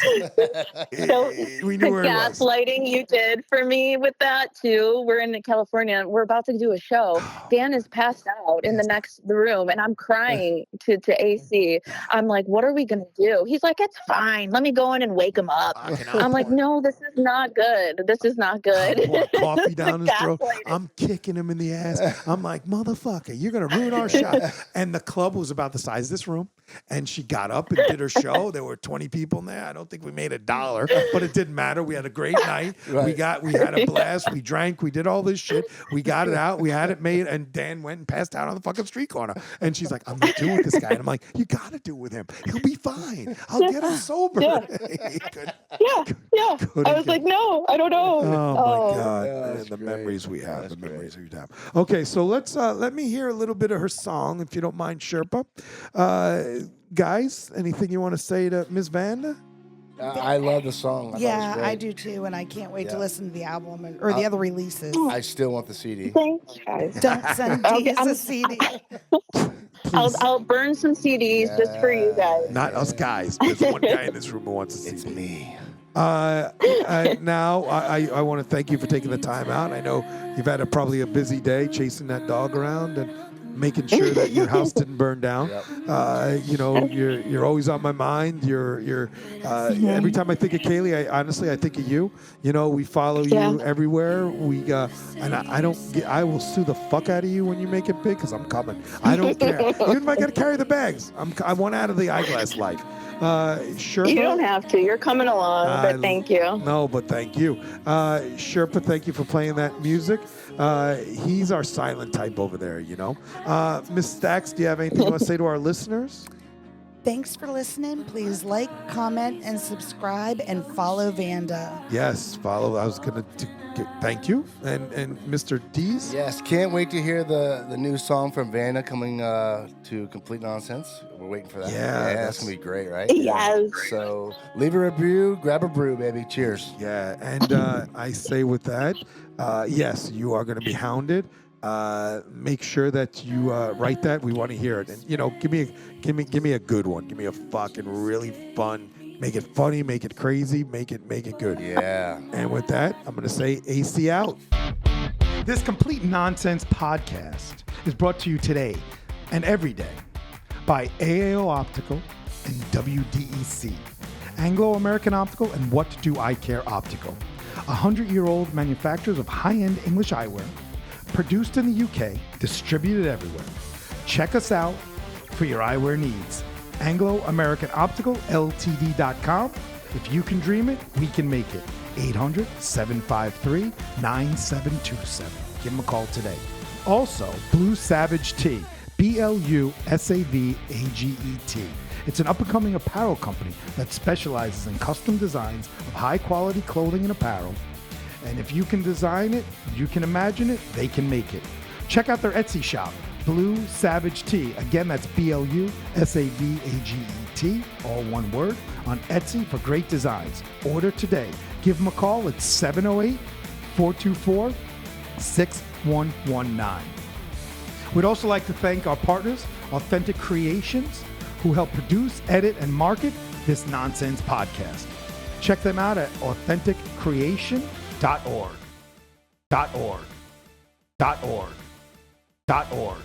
So we knew where he was. gaslighting you did for me with that too. We're in California. We're about to do a show. Dan is passed out in the room, and I'm crying to AC. I'm like, what are we gonna do? He's like, it's fine. Let me go in and wake him up. I'm like, no, this is not good. This is not good. I pour coffee down his throat. Gaslighting. I'm kicking him in the ass. I'm like, motherfucker, you're going to ruin our shot. And the club was about the size of this room. And she got up and did her show. There were 20 people in there. I don't think we made $1, but it didn't matter. We had a great night. Right. We had a blast. We drank. We did all this shit. We got it out. We had it made. And Dan went and passed out on the fucking street corner. And she's like, I'm not doing with this guy. And I'm like, you got to do with him. He'll be fine. I'll get him sober. Yeah. Yeah. I was like, no, I don't know. Oh my God! Yeah, And that's the great. memories we have. That's The memories great. we have. Okay, so let me hear a little bit of her song, if you don't mind, Sherpa. Guys, anything you want to say to Ms. Vanda? I love the song. Yeah, thought it was I great. do too, and I can't wait to Yeah. listen to the album or the other releases. I still want the CD. Thanks, guys. Don't send Okay, Dees I'm- a CD. I'll burn some CDs just for you guys. Not us guys. There's one guy in this room who wants to see It's me. Now, I want to thank you for taking the time out. I know you've had probably a busy day chasing that dog around and making sure that your house didn't burn down. Yep. You're always on my mind. You're every time I think of Kaylee, I think of you. You know, we follow you everywhere. I will sue the fuck out of you when you make it big because I'm coming. I don't care. Even if I got to carry the bags, I want out of the eyeglass life. Sherpa, You don't have to. You're coming along, but thank you. No, but thank you. Sherpa, thank you for playing that music. He's our silent type over there, you know. Miss Stacks, do you have anything you want to say to our listeners? Thanks for listening. Please like, comment, and subscribe, and follow Vanda. Yes, follow. I was going to thank you. And Mr. Dees? Yes, can't wait to hear the new song from Vanda coming to Complete Nonsense. We're waiting for that. Yeah, that's gonna be great, right? Yes. So leave a review, grab a brew, baby. Cheers. Yeah, and I say with that, yes, you are going to be hounded. Make sure that you write that. We want to hear it, and give me a good one. Give me a fucking really fun. Make it funny. Make it crazy. Make it good. Yeah. And with that, I'm going to say AC out. This Complete Nonsense podcast is brought to you today and every day by AAO Optical and WDEC, Anglo-American Optical and What Do I Care Optical, 100-year-old manufacturers of high-end English eyewear, produced in the UK, distributed everywhere. Check us out for your eyewear needs. Anglo-American Optical, Ltd.com. If you can dream it, we can make it. 800-753-9727. Give them a call today. Also, Blue Savage Tea, BLUSAVAGET. It's an up-and-coming apparel company that specializes in custom designs of high-quality clothing and apparel. And if you can design it, you can imagine it, they can make it. Check out their Etsy shop, Blue Savage Tea. Again, that's BLUSAVAGET, all one word, on Etsy for great designs. Order today. Give them a call at 708-424-6119. We'd also like to thank our partners, Authentic Creations, who help produce, edit, and market this nonsense podcast. Check them out at authenticCreation.org. .org. .org. .org.